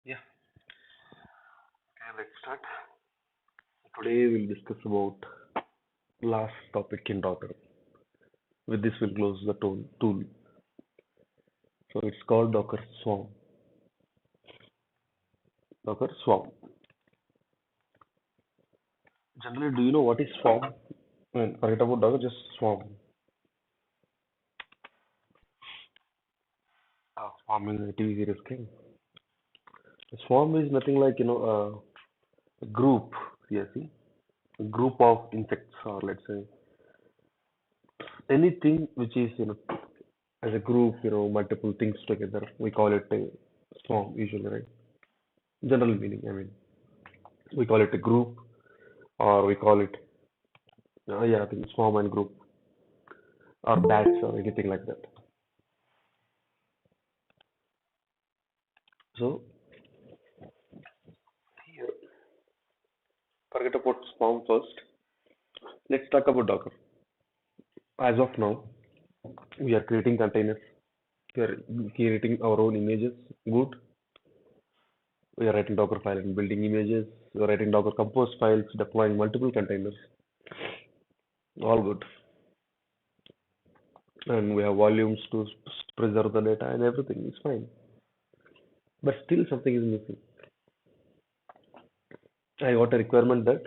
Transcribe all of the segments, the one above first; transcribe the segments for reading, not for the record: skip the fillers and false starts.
Yeah, let's start. Today we'll discuss about last topic in Docker. With this, we'll close the tool. So it's called Docker Swarm. Docker Swarm. Generally, do you know what is Swarm? Forget about Docker, just Swarm. Swarming is a TV series thing. Swarm is nothing like a group. Yeah, see, a group of insects, or let's say anything which is as a group, multiple things together. We call it a swarm usually, right? General meaning. I mean, we call it a group, or we call it yeah, I think swarm and group, or bats, or anything like that. So here, forget about swarm first. Let's talk about Docker. As of now, we are creating containers. We are creating our own images. Good. We are writing Docker file and building images. We are writing Docker compose files, deploying multiple containers. All good. And we have volumes to preserve the data and everything is fine. But still something is missing. I got a requirement that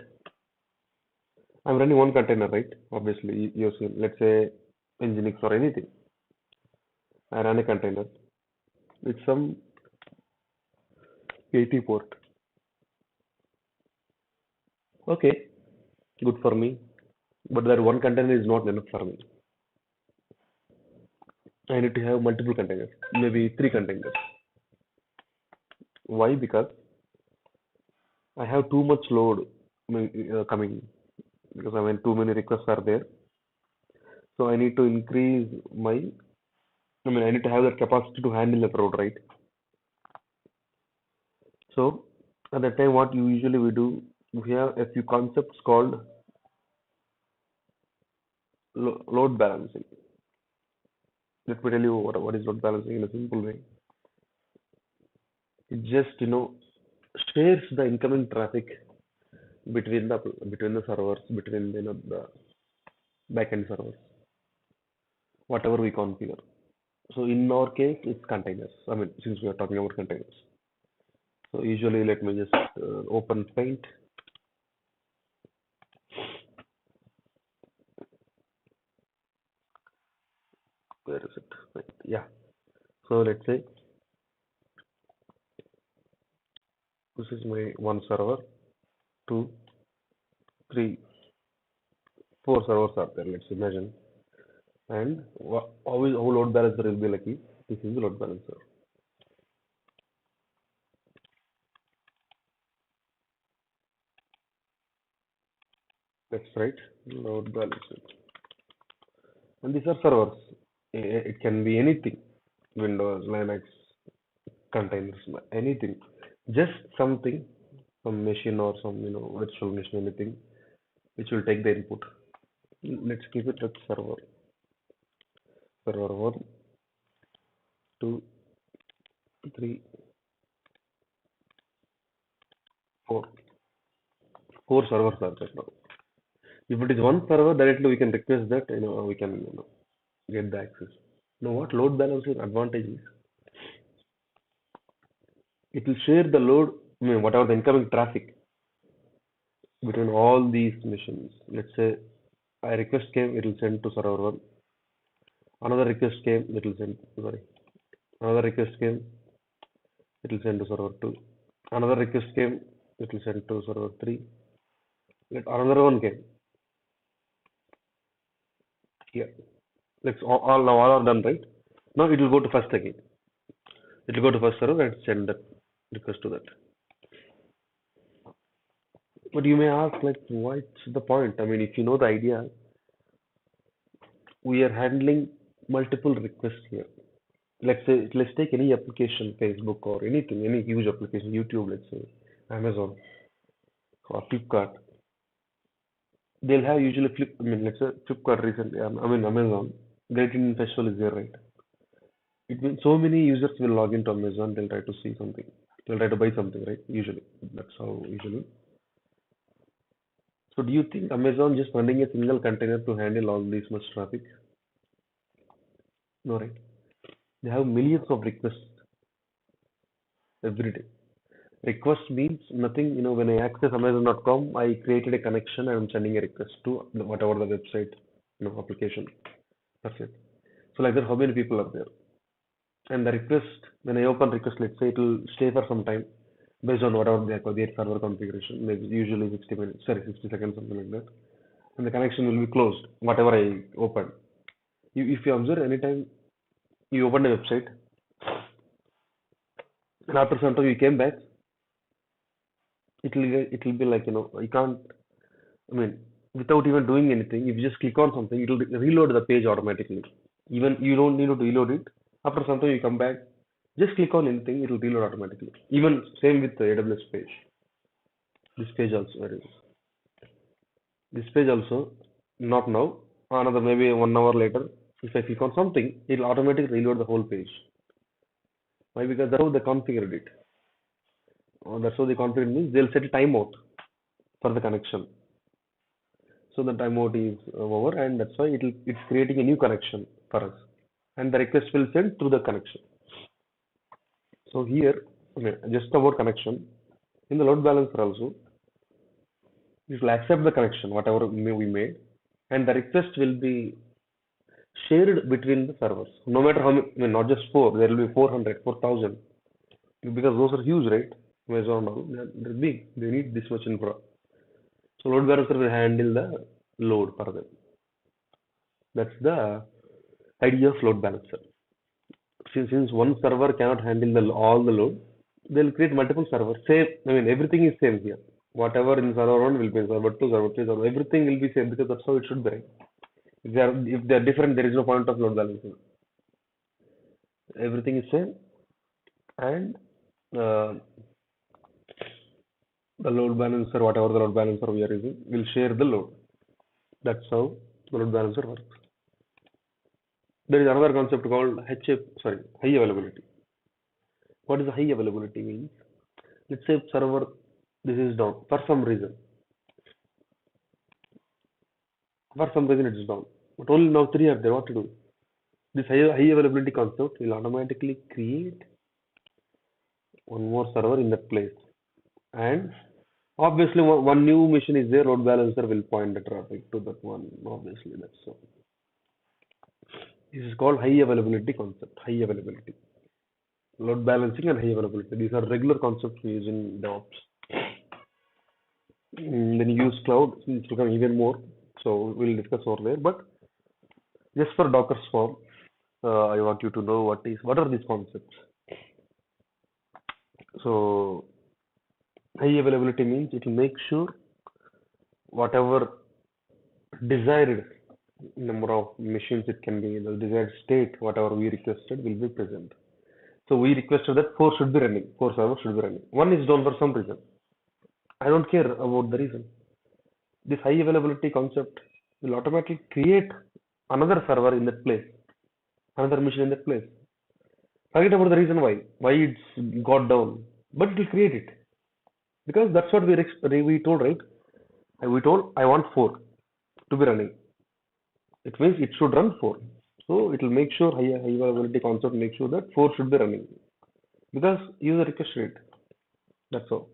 I'm running one container, right? Obviously, let's say Nginx or anything. I run a container with some 80 port. Okay, good for me. But that one container is not enough for me. I need to have multiple containers, maybe three containers. Why? Because I have too much load coming. Because I mean, too many requests are there. So I need to increase my. I mean, I need to have that capacity to handle that load, right? So at that time, what usually we do, we have a few concepts called load balancing. Let me tell you what is load balancing in a simple way. It just shares the incoming traffic between the servers, between the backend servers, whatever we configure. So in our case, it's containers. I mean, since we are talking about containers. So usually, let me just open Paint. Where is it? Right. Yeah. So let's say this is my one server, two, three, four servers are there. Let's imagine. And how load balancer will be like this is the load balancer. That's right, load balancer. And these are servers. It can be anything, Windows, Linux, containers, anything. Just something, some machine or some virtual machine, anything which will take the input. Let's keep it at server. Server one, two, three, four. Four servers are there now. If it is one server, directly we can request that we can get the access. Now, what load balancing advantage is, it will share the load, I mean, whatever the incoming traffic between all these machines. Let's say a request came, it will send to server one. Another request came, it will send, sorry, another request came, it will send to server two. Another request came, it will send to server three. Let another one came here. Let's all are done, right? Now it will go to first again. It will go to first server and send that request to that. But you may ask, like, what's the point? I mean, if you know the idea, we are handling multiple requests here. Let's say, let's take any application, Facebook or anything, any huge application, YouTube, let's say, Amazon or Flipkart. They'll have usually I mean, let's say Flipkart recently, I mean, Amazon, Great Indian Festival is there, right? It means so many users will log into Amazon, they'll try to see something. They'll try to buy something, right? Usually, that's how usually. So do you think Amazon just running a single container to handle all this much traffic? No, right? They have millions of requests every day. Request means nothing, when I access Amazon.com, I created a connection and I'm sending a request to whatever the website, application. That's it. So like that, how many people are there? And the request, when I open request, let's say it will stay for some time based on whatever their server configuration, maybe usually 60 minutes, sorry, 60 seconds, something like that. And the connection will be closed, whatever I open. If you observe anytime you open a website and after some time you came back, it will be like, you can't, I mean, without even doing anything, if you just click on something, it will reload the page automatically. Even you don't need to reload it. After some time you come back, just click on anything, it will reload automatically. Even same with the AWS page. This page also, where is it? This page also, not now, another maybe 1 hour later, if I click on something, it will automatically reload the whole page. Why? Because that's how they configured it. That's how they configured means they'll set a timeout for the connection. So the timeout is over, and that's why it's creating a new connection for us, and the request will send through the connection. So here, okay, just about connection in the load balancer also, it will accept the connection whatever we made, and the request will be shared between the servers. No matter how many, I mean, not just four, there will be 400, 4,000, because those are huge, right? Amazon, all, they're big. They need this much infra. So load balancer will handle the load for them. That's the idea of load balancer. Since one server cannot handle all the load, they'll create multiple servers. Same, I mean, everything is same here. Whatever in server one will be in server two, server three, server. Everything will be same because that's how it should be, right? If they are different, there is no point of load balancing. Everything is same, and uh, the load balancer, whatever the load balancer we are using, will share the load. That's how the load balancer works. There is another concept called high availability. What is the high availability means? Let's say server this is down for some reason. For some reason it is down. But only now three are there. What to do? This high availability concept will automatically create one more server in that place. And obviously one new machine is there, load balancer will point the traffic to that one. Obviously, that's so. This is called high availability concept. High availability. Load balancing and high availability. These are regular concepts we use in DevOps. Then you use cloud, it's become even more. So we'll discuss over there. But just for Docker Swarm, I want you to know what are these concepts. So high availability means it will make sure whatever desired number of machines it can be, the desired state, whatever we requested will be present. So we requested that four should be running, four servers should be running. One is down for some reason. I don't care about the reason. This high availability concept will automatically create another server in that place, another machine in that place. Forget about the reason why it's got down, but it will create it because that's what we told, right? We told I want four to be running. It means it should run four. So it will make sure high availability concept make sure that four should be running because user request rate. That's all.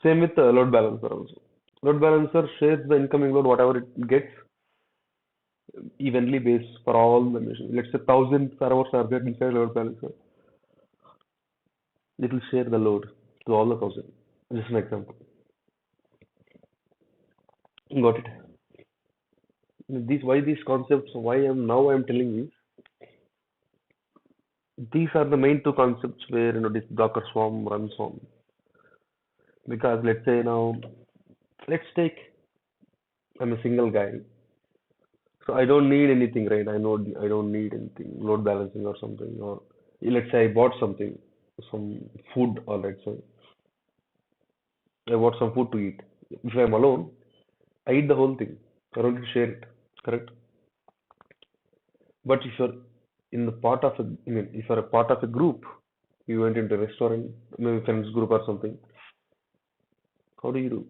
Same with the load balancer also. Load balancer shares the incoming load whatever it gets evenly based for all the machines. Let's say 1,000 servers are there inside load balancer. It will share the load to all the 1,000. Just an example. Got it. These concepts? Why I'm telling you these are the main two concepts where this Docker Swarm runs on. Because let's say now, let's take I'm a single guy, so I don't need anything, right? I don't need anything, load balancing or something. Or let's say I bought something, some food, or let's say I bought some food to eat. If I'm alone, I eat the whole thing. I don't need to share it, correct? But if you're in the part of a, I mean, if you're a part of a group, You went into a restaurant, maybe friends group or something. How do you do?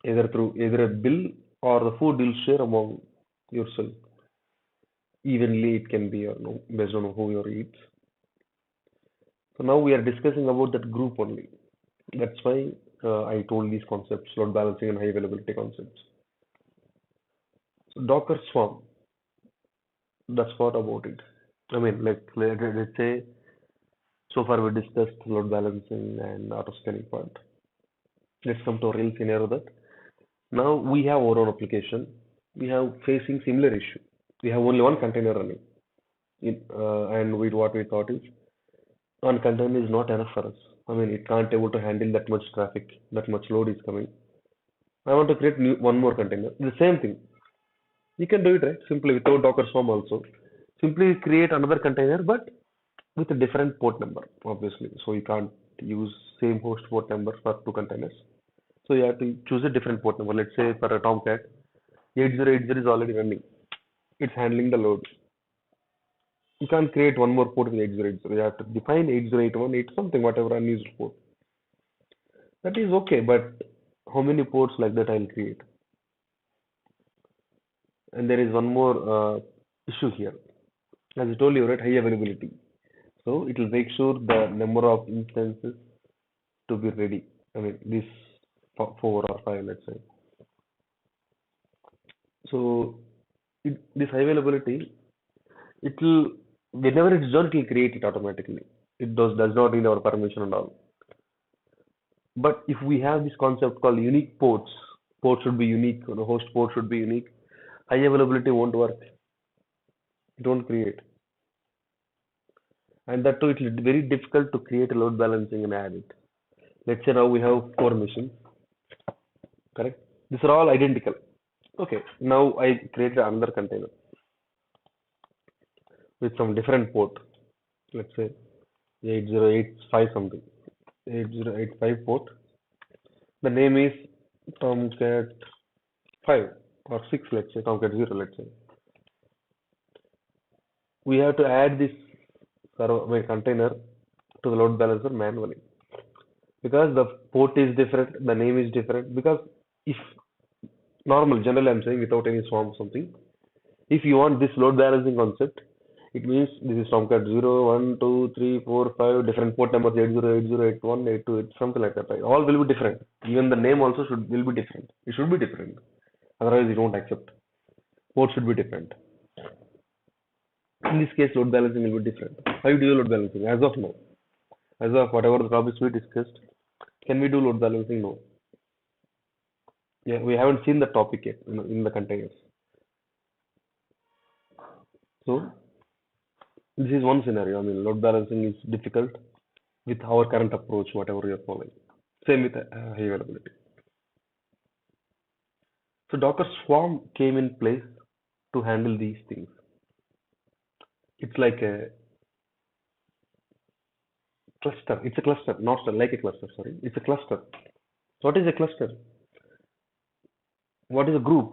Either through either a bill or the food you'll share among yourself. Evenly, it can be or no, based on who you eat. So now we are discussing about that group only. That's why I told these concepts, load balancing and high availability concepts. So Docker Swarm, that's what about it. I mean, like let's say so far we discussed load balancing and auto scaling part. Let's come to a real scenario that now we have our own application. We have facing similar issue. We have only one container running. And what we thought is one container is not enough for us. I mean, it can't able to handle that much traffic, that much load is coming. I want to create one more container. The same thing. You can do it, right? Simply without Docker Swarm also. Simply create another container, but with a different port number, obviously. So you can't use same host port number for two containers. So you have to choose a different port number. Let's say for a Tomcat, 8080 is already running. It's handling the load. You can't create one more port with 8080. You have to define 8081, 8 something, whatever unused port. That is okay, but how many ports like that I'll create? And there is one more issue here. As I told you, right, high availability. So it will make sure the number of instances to be ready. I mean, this four or five, let's say. So this high availability, it will whenever it's done, it will create it automatically. It does not need our permission and all. But if we have this concept called unique ports, port should be unique, host port should be unique. High availability won't work. It won't create. And that too, it is very difficult to create a load balancing and add it. Let's say now we have four machines, correct? These are all identical. Okay, now I created another container with some different port. Let's say 8085 something. 8085 port. The name is Tomcat 5 or 6, let's say, Tomcat 0, let's say. We have to add this container to the load balancer manually because the port is different, the name is different. Because if normal, generally, I'm saying without any swarm something, if you want this load balancing concept, it means this is Tomcat 0, 1, 2, 3, 4, 5, different port numbers 808081, 82, something like that. Right? All will be different. Even the name also will be different. It should be different. Otherwise, you don't accept. Port should be different. In this case, load balancing will be different. How do you load balancing? As of now, as of whatever the topics we discussed, can we do load balancing? No. Yeah, we haven't seen the topic yet in the containers. So this is one scenario. I mean, load balancing is difficult with our current approach, whatever you're following. Same with high availability. So Docker Swarm came in place to handle these things. It's like a cluster. It's a cluster, not like a cluster. Sorry, it's a cluster. What is a cluster? What is a group,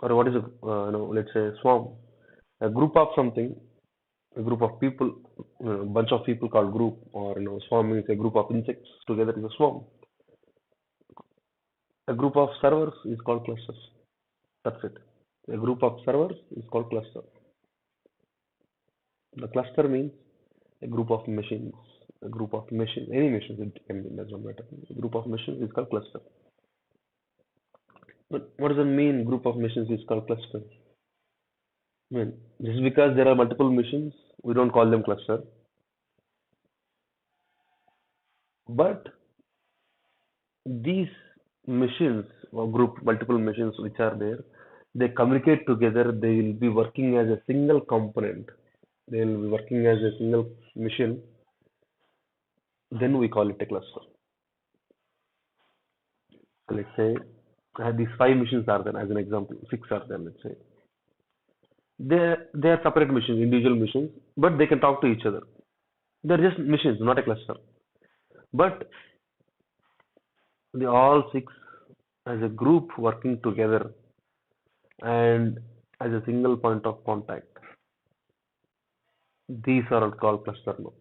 or what is a let's say swarm? A group of something, a group of people, a bunch of people called group, or swarm means a group of insects together is a swarm. A group of servers is called clusters. That's it. A group of servers is called cluster. The cluster means a group of machines. A group of machines, any machines, it can be, doesn't matter. A group of machines is called cluster. But what does it mean? Group of machines is called cluster. I mean, just because there are multiple machines, we don't call them cluster. But these machines or group, multiple machines which are there, they communicate together. They will be working as a single component. They will be working as a single machine. Then we call it a cluster. So let's say these five machines are there as an example. Six are there. Let's say they are separate machines, individual machines, but they can talk to each other. They're just machines, not a cluster. But they all six as a group working together and as a single point of contact. These are called cluster now.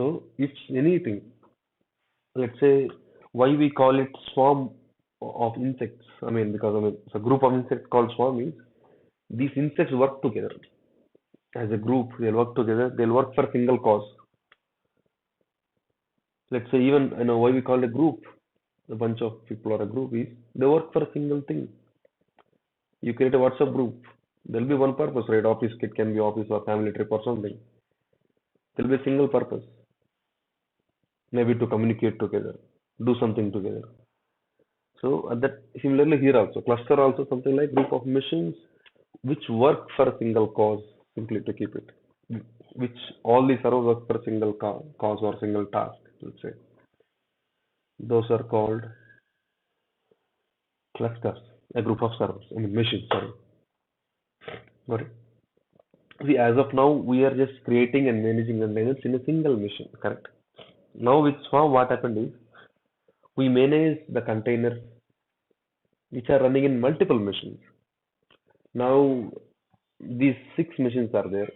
So it's anything. Let's say why we call it swarm of insects. I mean, because it's a group of insects called swarm means these insects work together as a group. They'll work together. They'll work for a single cause. Let's say even why we call a group. A bunch of people or a group is they work for a single thing. You create a WhatsApp group. There'll be one purpose, right? Office, it can be office or family trip or something. There'll be a single purpose, maybe to communicate together, do something together. So that similarly here also, cluster also something like group of machines which work for a single cause, simply to keep it, which all these servers work for a single cause or single task. Let's say those are called clusters, a group of servers, I mean machines. Sorry, got it. See, as of now, we are just creating and managing containers in a single machine, correct? Now with Swarm, what happened is we manage the containers which are running in multiple machines. Now these six machines are there.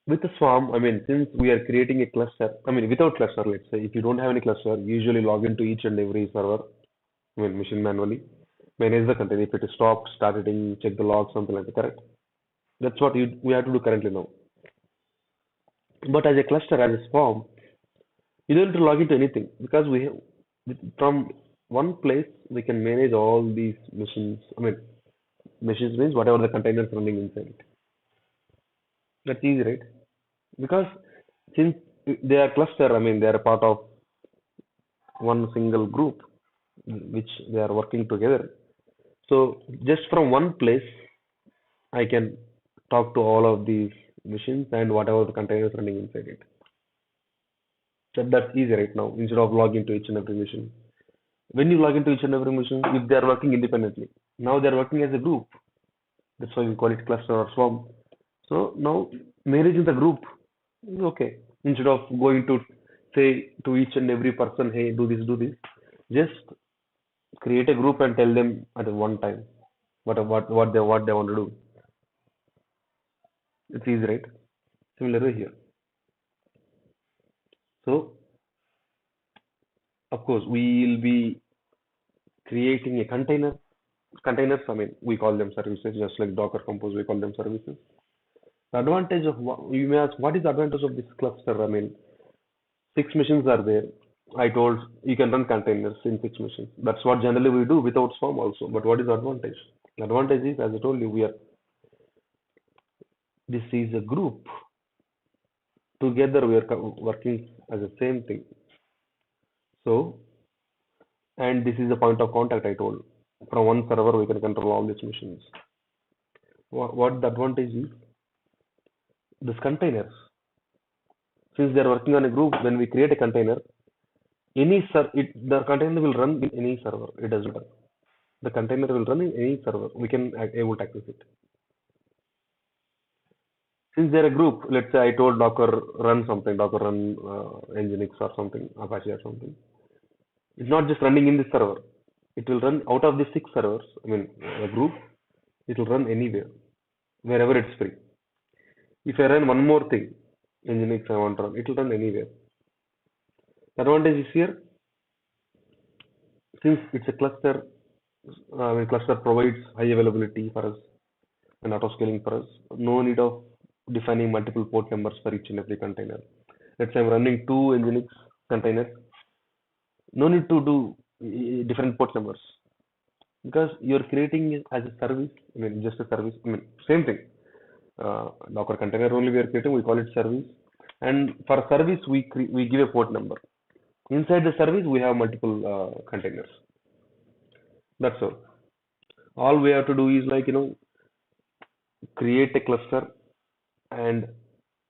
With a Swarm, I mean, since we are creating a cluster, I mean, without cluster, let's say, if you don't have any cluster, you usually log into each and every server, I mean, machine manually, manage the container. If it is stopped, start editing, check the log, something like that, correct? That's what we have to do currently now. But as a cluster, as a Swarm, you don't need to log into anything because we have from one place we can manage all these machines. I mean, machines means whatever the containers running inside it. That's easy, right? Because since they are cluster, I mean, they are part of one single group which they are working together. So just from one place, I can talk to all of these machines and whatever the containers running inside it. So that's easy right now instead of logging to each and every machine. When you log into each and every machine, if they are working independently, now they are working as a group. That's why we call it cluster or swarm. So now managing the group is okay. Instead of going to say to each and every person, hey, do this, just create a group and tell them at one time what they want to do. It's easy, right? Similarly here. So of course we will be creating a containers. I mean, we call them services, just like Docker Compose, we call them services. The advantage of you may ask, what is the advantage of this cluster? I mean, six machines are there. I told you can run containers in six machines. That's what generally we do without Swarm also. But what is the advantage? The advantage is, as I told you, we are this is a group. Together we are working as the same thing. So, and this is the point of contact I told. From one server we can control all these machines. What the advantage is? These containers. Since they are working on a group, when we create a container, the container will run in any server. It doesn't matter. The container will run in any server. We can able to access it. Since they're a group, let's say I told Docker run something, Docker run Nginx or something, Apache or something. It's not just running in this server. It will run out of the six servers. I mean, a group. It will run anywhere, wherever it's free. If I run one more thing, Nginx I want to run, it will run anywhere. The advantage is here, since it's a cluster, cluster provides high availability for us and auto scaling for us. No need of defining multiple port numbers for each and every container. Let's say I'm running two Nginx containers. No need to do different port numbers because you're creating it as a service. I mean, just a service. I mean, same thing. Docker container only we are creating. We call it service. And for service, we give a port number. Inside the service, we have multiple containers. That's all. All we have to do is like create a cluster and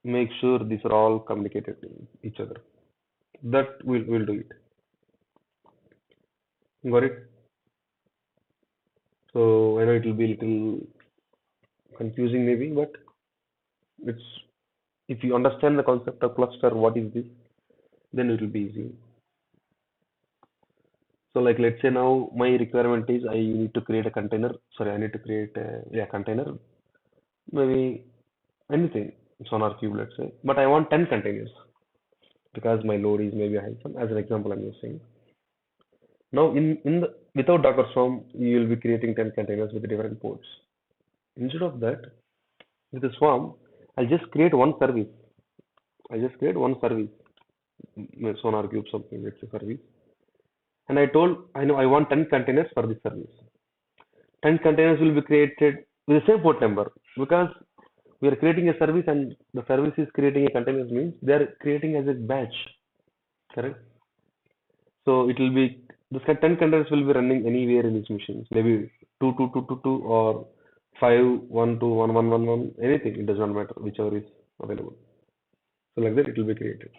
make sure these are all communicated with each other. That will do it. Got it? So I know it will be a little confusing maybe, but it's if you understand the concept of cluster, what is this, then it will be easy. So like let's say now my requirement is I need to create a container. Sorry, I need to create a container. Maybe anything. Sonar Cube, let's say, but I want 10 containers because my load is maybe high. As an example, I'm using. Now, in the without Docker Swarm, you will be creating 10 containers with different ports. Instead of that, with the Swarm, I'll just create one service. I just create one service, Sonar Cube something, let's say service. And I told, I know I want 10 containers for this service. 10 containers will be created with the same port number because we are creating a service and the service is creating a container means they are creating as a batch, correct? So it will be this 10 containers will be running anywhere in these machines, maybe 2 or 5 1 2 1 1 1 1 anything. It does not matter whichever is available. So like that it will be created.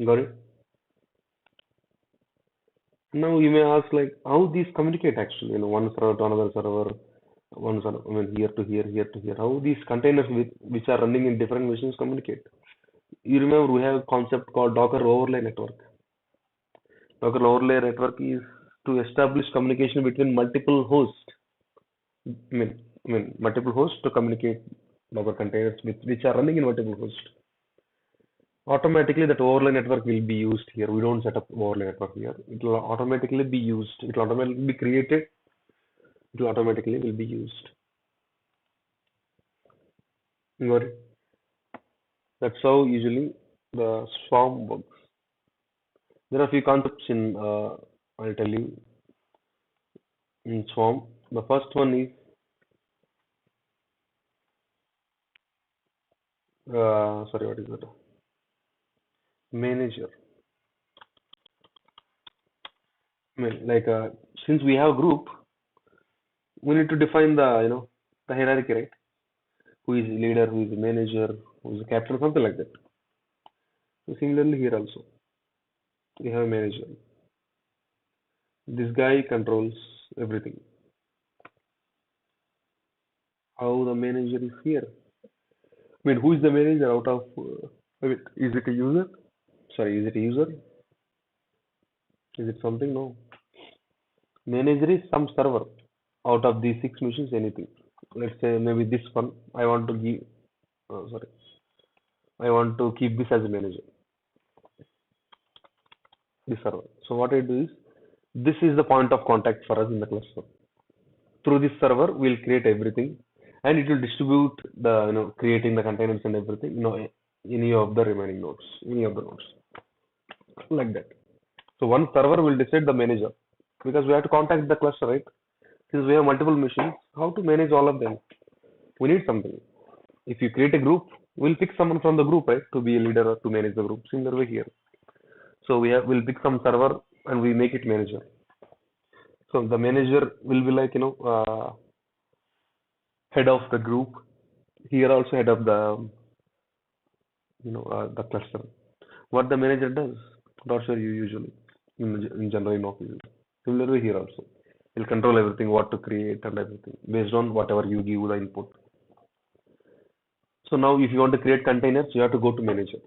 Got it? Now you may ask like how these communicate actually, one server to another server, one server, I mean here to here, here to here. How these containers which are running in different machines communicate. You remember we have a concept called Docker overlay network. Docker overlay network is to establish communication between multiple hosts. Multiple hosts to communicate Docker containers which are running in multiple hosts. Automatically that overlay network will be used here. We don't set up overlay network here. It will automatically be used. It will automatically be created. It will automatically will be used. Got it? That's how usually the swarm works. There are a few concepts in I'll tell you in swarm. The first one is sorry, what is it? Manager. Like since we have a group, we need to define the hierarchy, right? Who is leader, who is manager, who is captain, something like that. So similarly here also, we have a manager. This guy controls everything. How the manager is here? Who is the manager out of? Is it a user? Sorry, is it a user? Is it something? No. Manager is some server out of these six machines. Anything. Let's say maybe this one. I want to give. Sorry. I want to keep this as a manager. This server. So what I do is this is the point of contact for us in the cluster. Through this server, we'll create everything, and it will distribute the creating the containers and everything. Any of the remaining nodes, any of the nodes, like that. So one server will decide the manager because we have to contact the cluster, right? Since we have multiple machines, how to manage all of them? We need something. If you create a group, we'll pick someone from the group, right, to be a leader or to manage the group. Similar way here. So we'll pick some server and we make it manager. So the manager will be like head of the group. Here also head of the cluster. What the manager does, not sure you usually in general in office. Similarly here also, he'll control everything, what to create and everything based on whatever you give the input. So now if you want to create containers, you have to go to manager.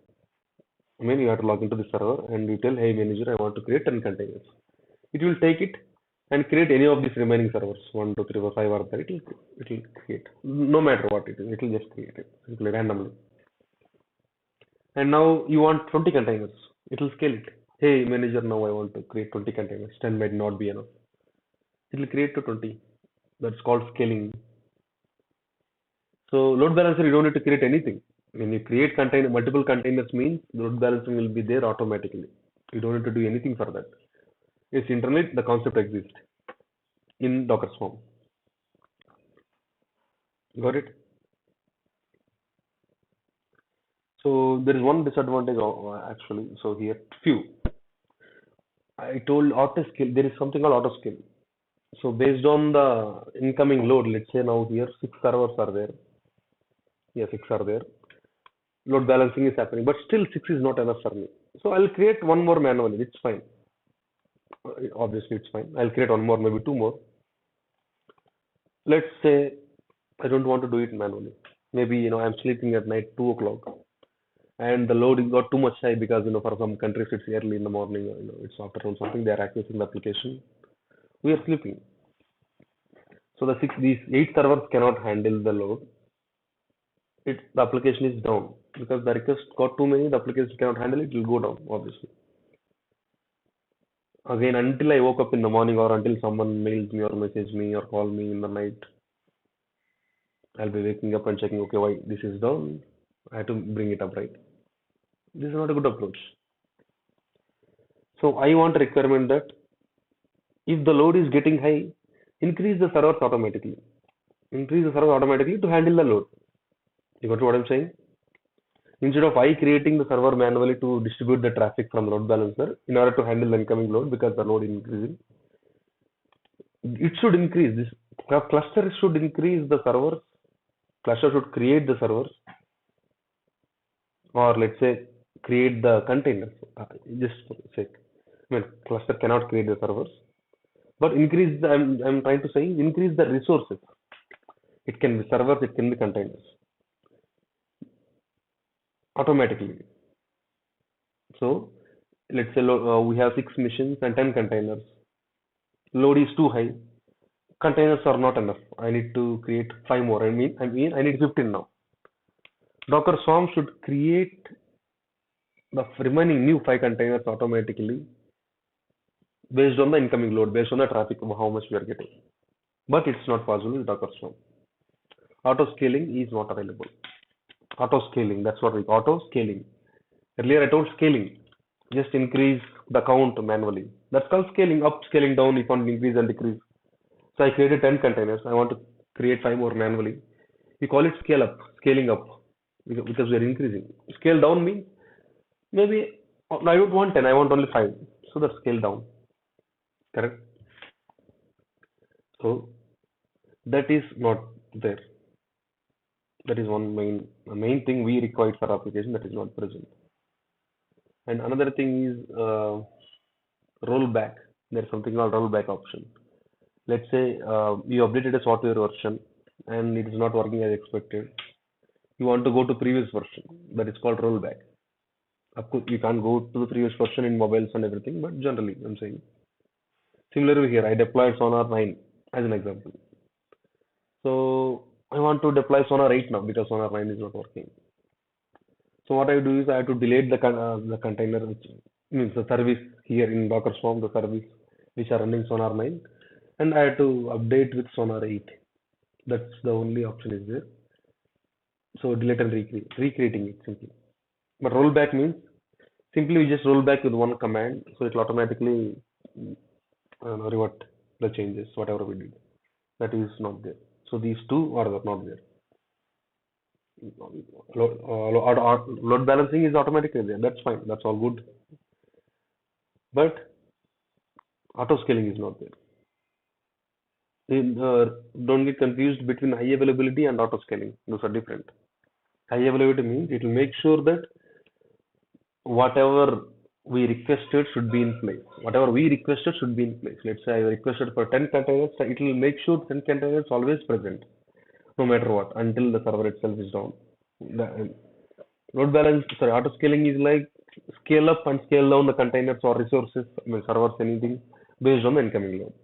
You have to log into the server and you tell, hey manager, I want to create 10 containers. It will take it and create any of these remaining servers, 1, 2, 3, 4, 5 or 3. It will create, no matter what it is, it will just create it simply randomly. And now you want 20 containers, it will scale it. Hey manager, now I want to create 20 containers. 10 might not be enough. It will create to 20. That's called scaling. So load balancer, you don't need to create anything. When you create multiple containers means load balancing will be there automatically. You don't need to do anything for that. It's internally the concept exists in Docker Swarm. Got it? So there is one disadvantage actually. So here few. I told auto scale. There is something called auto scale. So based on the incoming load, let's say now here 6 servers are there. Yeah, 6 are there. Load balancing is happening, but still 6 is not enough for me. So I'll create one more manually. It's fine. Obviously, it's fine. I'll create one more, maybe two more. Let's say I don't want to do it manually. Maybe I'm sleeping at night 2 o'clock, and the load got too much high because for some countries it's early in the morning, it's afternoon something. They are accessing the application. We are sleeping. So these 8 servers cannot handle the load. the application is down because the request got too many, the application cannot handle it, it will go down, obviously. Again, until I woke up in the morning or until someone mails me or message me or call me in the night, I'll be waking up and checking, okay, why this is down? I have to bring it up, right? This is not a good approach. So I want a requirement that if the load is getting high, increase the servers automatically. Increase the server automatically to handle the load. You got what I'm saying? Instead of I creating the server manually to distribute the traffic from the load balancer in order to handle the incoming load because the load is increasing, it should increase. This cluster should increase the servers. Cluster should create the servers, or let's say create the containers. Just for sake. I mean, cluster cannot create the servers, but increase the. I'm trying to say increase the resources. It can be servers, it can be containers automatically. So let's say we have 6 missions and 10 containers. Load is too high. Containers are not enough. I need to create 5 more. I need 15 now. Docker Swarm should create the remaining new 5 containers automatically based on the incoming load, based on the traffic, how much we are getting. But it's not possible with Docker Swarm. Auto scaling is not available. Auto scaling, that's what we auto scaling. Earlier I told scaling, just increase the count manually. That's called scaling up, scaling down. If you want to increase and decrease. So I created 10 containers. I want to create 5 more manually. We call it scale up, scaling up because we are increasing. Scale down means maybe I don't want 10, I want only 5. So that's scale down. Correct? So that is not there. That is one main thing we require for application that is not present. And another thing is rollback. There's something called rollback option. Let's say you updated a software version and it is not working as expected. You want to go to previous version. That is called rollback. Of course, you can't go to the previous version in mobiles and everything, but generally, I'm saying. Similarly here, I deployed Sonar 9 as an example. So I want to deploy Sonar 8 now because Sonar 9 is not working. So what I do is I have to delete the container, which means the service here in Docker Swarm, the service which are running Sonar 9, and I have to update with Sonar 8. That's the only option is there. So delete and recreating it simply. But rollback means simply we just roll back with one command, so it will automatically revert the changes, whatever we did. That is not there. So these two are not there. Load balancing is automatically there. That's fine. That's all good. But auto scaling is not there. Don't get confused between high availability and auto scaling. Those are different. High availability means it will make sure that whatever we requested should be in place. Whatever we requested should be in place. Let's say I requested for 10 containers, so it will make sure 10 containers always present, no matter what, until the server itself is down. The load balance, sorry, auto scaling is like scale up and scale down the containers or resources, I mean servers, anything based on the incoming load.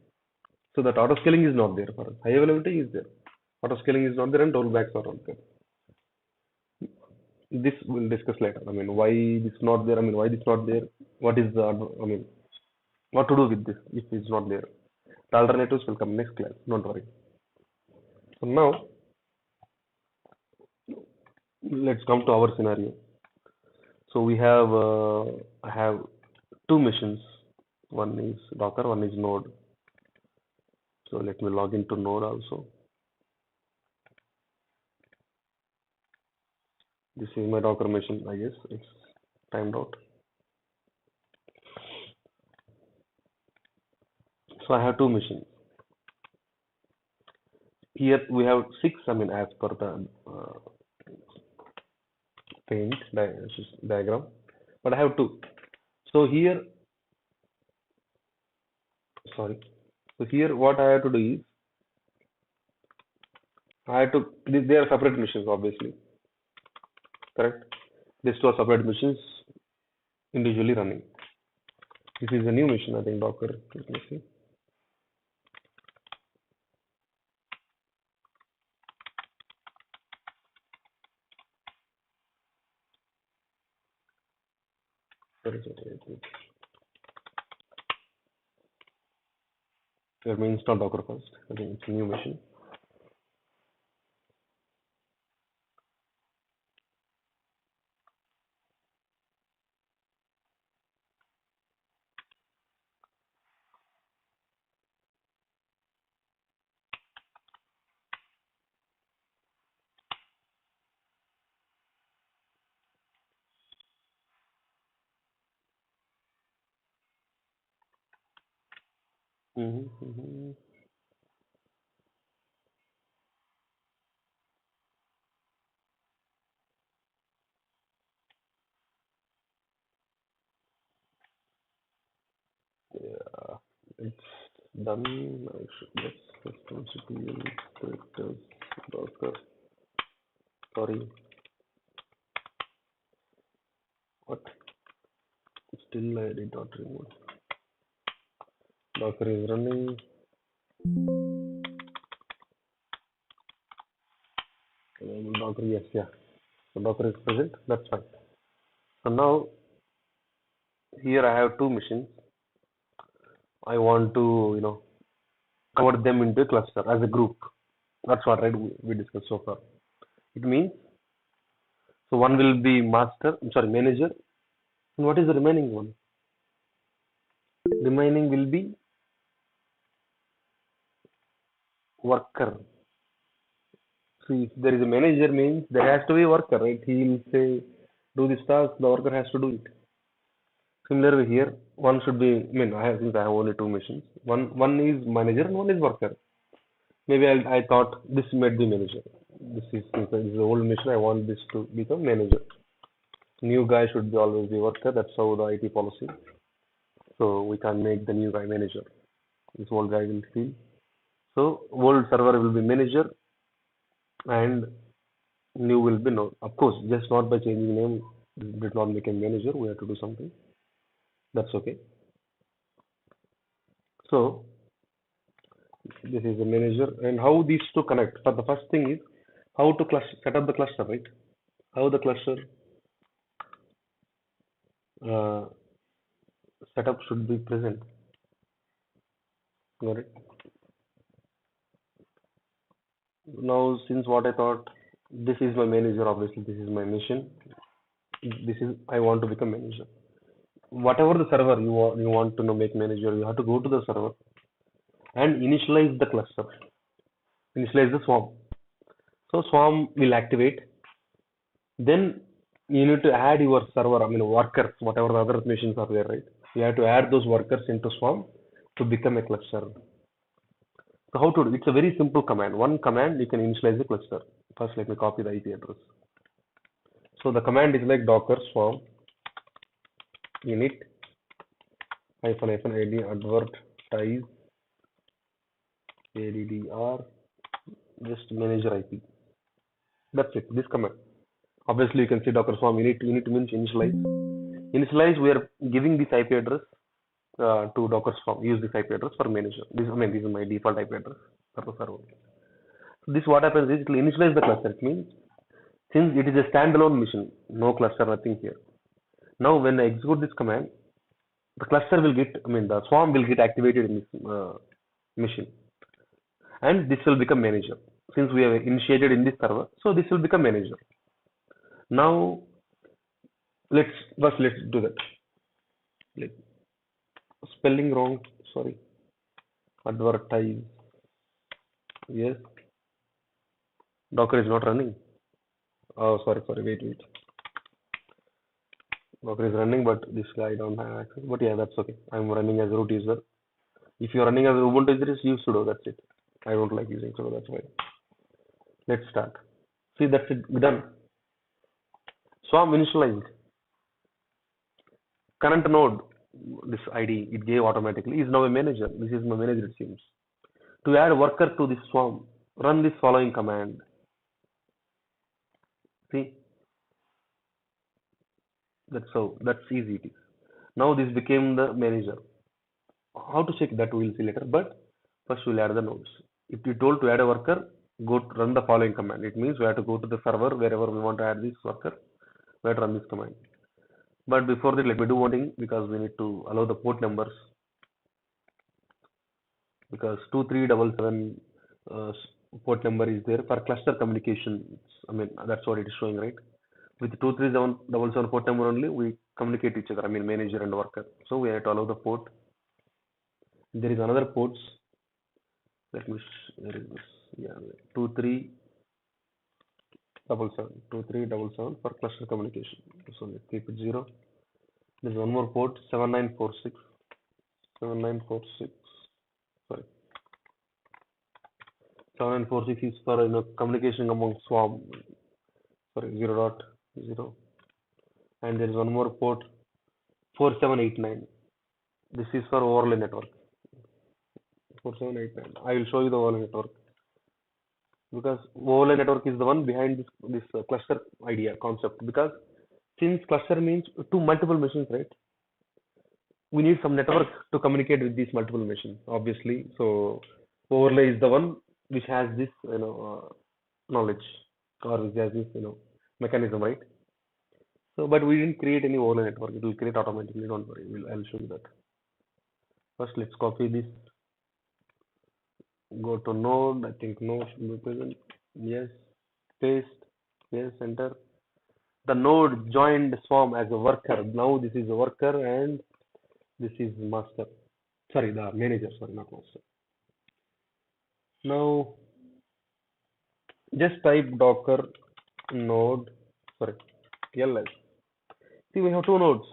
So that auto scaling is not there for us. High availability is there. Auto scaling is not there and rollbacks are not there. This we'll discuss later. I mean, why this not there? I mean, why this not there? What is the, I mean, what to do with this if it's not there? The alternatives will come next class. Don't worry. So now let's come to our scenario. So we have I have 2 missions. One is Docker, one is Node. So let me log into Node also. This is my Docker mission. I guess it's timed out. So I have 2 missions. Here we have 6. I mean, as per the paint diagram, but I have 2. So here, sorry. So here, what I have to do is I have to. They are separate missions, obviously. Correct. These 2 are separate missions, individually running. This is a new mission, I think. Docker. Let me see. Sorry, sorry. Let me install Docker first. I think it's a new machine. Mm-hmm. Yeah, it's done. I should yes, system CPU characters Docker. Sorry, what? Still I did not remove. Docker is running. Docker, yes, yeah. So Docker is present. That's fine. So now here I have two machines. I want to, convert them into a cluster as a group. That's what right we discussed so far. It means so one will be master, I'm sorry, manager. And what is the remaining one? Remaining will be worker. See, if there is a manager means there has to be a worker, right? He will say, do this task, the worker has to do it. Similarly here, one should be, I mean, I have, since I have only two machines, one is manager and one is worker. Maybe I thought this might be manager. Since this is the old machine, I want this to become manager. New guy should be always be worker. That's how the IT policy. So we can make the new guy manager. This old guy will feel. So old server will be manager and new will be no. Of course, just not by changing name did not make him manager. We have to do something. That's okay. So this is the manager and how these two connect. But the first thing is how to set up the cluster, right? How the cluster uh, setup should be present. Got it? Now, since what I thought, this is my manager. Obviously, this is my mission. This is I want to become manager. Whatever the server you want to know make manager, you have to go to the server and initialize the cluster, initialize the swarm. So swarm will activate. Then you need to add your server, I mean workers, whatever the other machines are there, right? You have to add those workers into swarm to become a cluster. So how to do? It's a very simple command. One command you can initialize the cluster. First, let me copy the IP address. So the command is like docker swarm init -id advertise addr just manager IP. That's it. This command. Obviously, you can see docker swarm init means initialize. Initialize, we are giving this IP address to docker swarm. Use this IP address for manager. This is my default IP address for the server. So this what happens is it will initialize the cluster. It means since it is a standalone mission, no cluster, nothing here. Now when I execute this command, the cluster will get, I mean the swarm will get activated in this machine, and this will become manager. Since we have initiated in this server, so this will become manager. Now let's do that. Let, spelling wrong. Sorry. Advertise. Yes. Docker is not running. Oh, sorry. Wait. Docker is running, but this guy don't have access. But yeah, that's okay. I'm running as a root user. If you're running as a Ubuntu user, just use sudo. That's it. I don't like using sudo. That's why. Let's start. See, that's it. Done. Swarm initialized. Current node, this ID it gave automatically is now a manager. This is my manager, it seems. To add worker to this swarm, run this following command. See, that's easy it is. Now this became the manager. How to check that we'll see later, but first we'll add the nodes. If you told to add a worker, go to run the following command. It means we have to go to the server wherever we want to add this worker. We have to run this command. But before that, let me do one thing because we need to allow the port numbers because 2377 port number is there for cluster communication. I mean, that's what it is showing, right? With 23777 port number only, we communicate each other. I mean, manager and worker. So we have to allow the port. There is another ports. Let me, where is this? Yeah, 2377 for cluster communication. So let's keep it 0. There's one more port, 7946. 7946. Sorry. 7946 is for communication among swarm. Sorry, 0 dot 0. And there is one more port, 4789. This is for overlay network. 4789. I will show you the overlay network because overlay network is the one behind this cluster idea concept. Because since cluster means two multiple machines, right? We need some network to communicate with these multiple machines, obviously. So overlay is the one which has this, knowledge or which has this, mechanism, right? So, but we didn't create any overlay network. It will create automatically. Don't worry. I'll show you that. First, let's copy this. Go to node. I think node should be present. Yes. Paste. Yes. Enter. The node joined swarm as a worker. Now this is a worker and this is master. Sorry, the manager. Sorry, not master. Now, just type docker node. Sorry, ls. See, we have two nodes.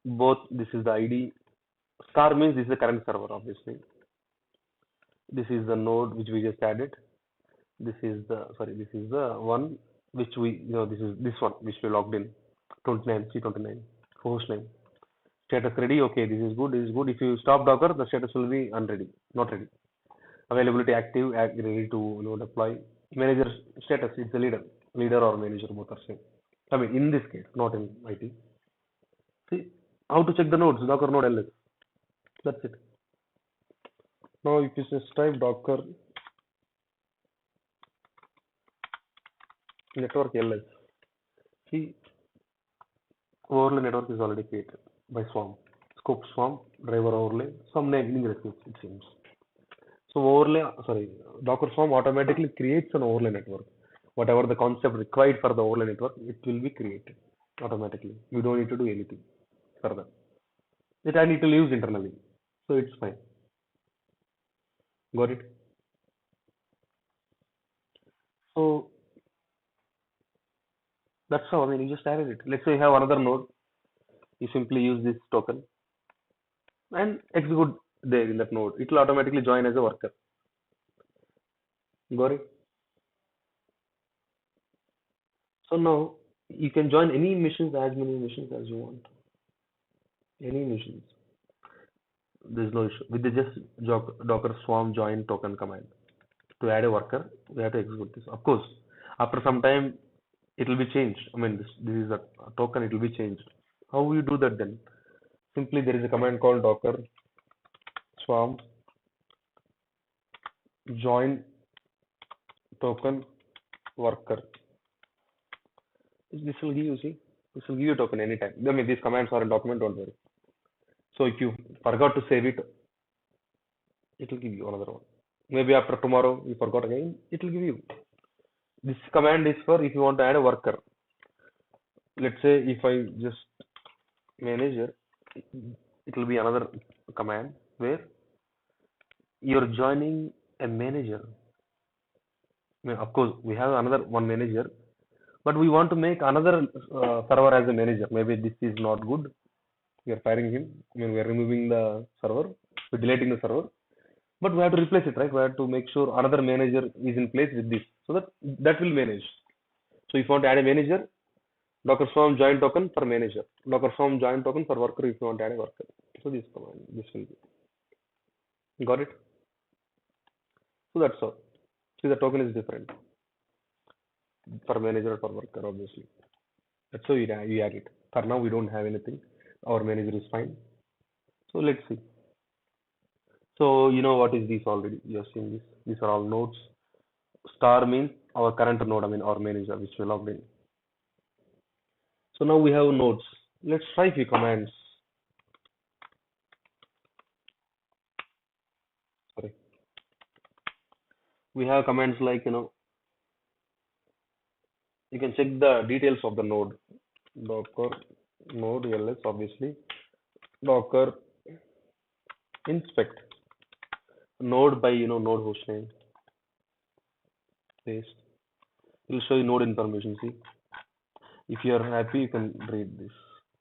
Both. This is the ID. Star means this is the current server, obviously. This is the node which we just added. This is the one which this is this one which we logged in. 29 C29 host name. Status ready. Okay, this is good. This is good. If you stop Docker, the status will be unready, not ready. Availability active, ready to deploy. Manager status, it's a leader or manager, both are same. I mean, in this case, not in IT. See how to check the nodes, Docker node ls. That's it. Now, if you just type Docker network ls, see overlay network is already created by Swarm. Scope Swarm, driver overlay, some naming records, it seems. So overlay, sorry, Docker Swarm automatically creates an overlay network. Whatever the concept required for the overlay network, it will be created automatically. You don't need to do anything further. It I need to use internally. So it's fine. Got it? So that's how, I mean, you just added it. Let's say you have another node. You simply use this token and execute there in that node. It will automatically join as a worker. Got it? So now you can join any missions, as many missions as you want. Any missions. There's no issue. With the just Docker Swarm join token command. To add a worker, we have to execute this. Of course, after some time, it will be changed. I mean, this is a token, it will be changed. How will you do that then? Simply there is a command called Docker Swarm join token worker. This will give you, see, this will give you a token anytime. I mean, these commands are in document, don't worry. So if you forgot to save it, it will give you another one. Maybe after tomorrow you forgot again, it will give you. This command is for if you want to add a worker. Let's say if I just manager, it will be another command where you're joining a manager. I mean, of course, we have another one manager, but we want to make another server as a manager. Maybe this is not good. We are firing him. I mean, we are removing the server. We're deleting the server. But we have to replace it, right? We have to make sure another manager is in place with this. So that will manage. So if you want to add a manager, Docker Swarm join token for manager. Docker Swarm join token for worker if you want to add a worker. So this command, this will be. Got it? So that's all. See, the token is different for manager or for worker, obviously. That's how you add it. For now, we don't have anything. Our manager is fine. So let's see. So you know what is this already? You have seen this. These are all nodes. Star means our current node, I mean our manager, which we logged in. So now we have nodes. Let's try few commands. Sorry. We have commands like, you can check the details of the node. Docker node ls, obviously. Docker inspect node by, node hostname. Paste. It will show you node information. See, if you are happy, you can read this.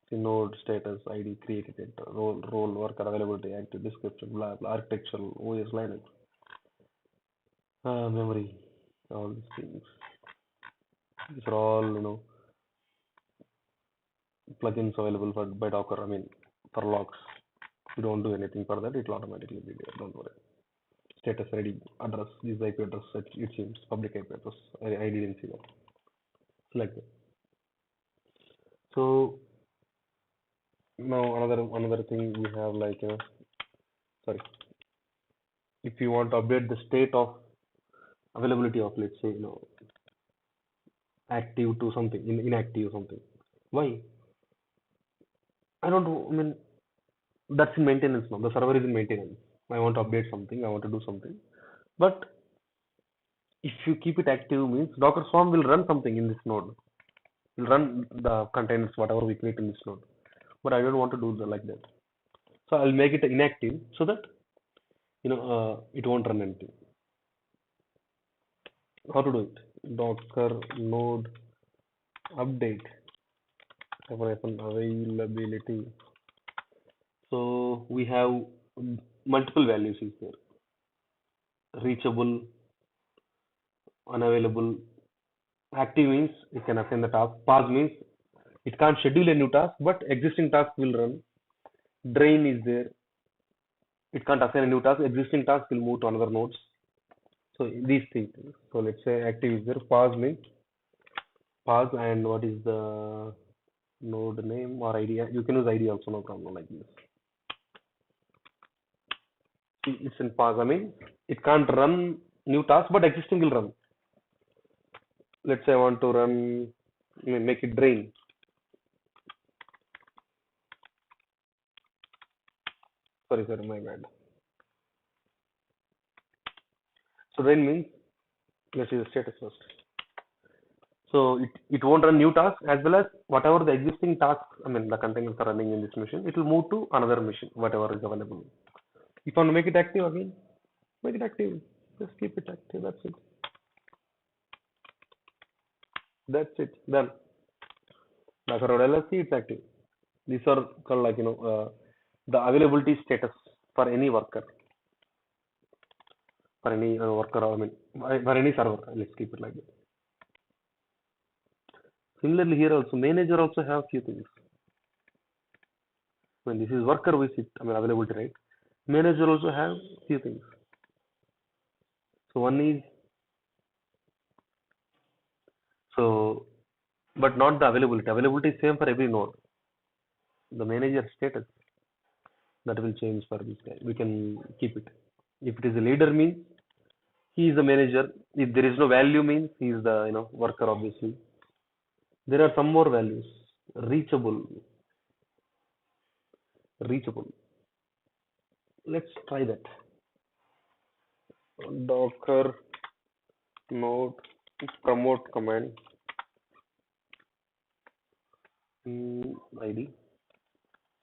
See, node status, ID, created it, role, worker, availability, active, description, blah, blah, architectural, OS, Linux, memory, all these things. These are all, plugins available by Docker. I mean, for logs. You don't do anything for that, it will automatically be there. Don't worry. Status ready address. This is IP address. It seems public IP address. I didn't see that. Select it. So now another thing we have, like, sorry, if you want to update the state of availability of, let's say, active to something, inactive something. Why? I don't know. I mean, that's in maintenance now. The server is in maintenance. I want to update something. I want to do something. But if you keep it active, means Docker Swarm will run something in this node. Will run the containers, whatever we create in this node. But I don't want to do like that. So I'll make it inactive so that it won't run anything. How to do it? Docker node update availability. So we have multiple values is there. Reachable, unavailable. Active means it can assign the task. Pause means it can't schedule a new task, but existing task will run. Drain is there. It can't assign a new task. Existing task will move to another nodes. So these things. So let's say active is there. Pause means pause, and what is the node name or ID? You can use ID also, no problem like this. It's in pause. I mean, it can't run new task, but existing will run. Let's say I want to run, make it drain. Sorry, my bad. So drain means, let's see the status first. So it won't run new tasks, as well as whatever the existing tasks, I mean, the containers are running in this machine, it will move to another machine, whatever is available. If I want to make it active again, make it active. Just keep it active. That's it. That's it. Done. Docker LLC, it's active. These are called, like, the availability status for any worker. For any worker, I mean, for any server. Let's keep it like that. Similarly, here also, manager also have few things. When this is worker visit, I mean, availability, right? Manager also have few things. So one is, so, but not the availability. Availability is same for every node. The manager status, that will change for this guy. We can keep it. If it is a leader, means he is the manager. If there is no value, means he is the worker, obviously. There are some more values. Reachable. Reachable. Let's try that. Docker node promote command ID.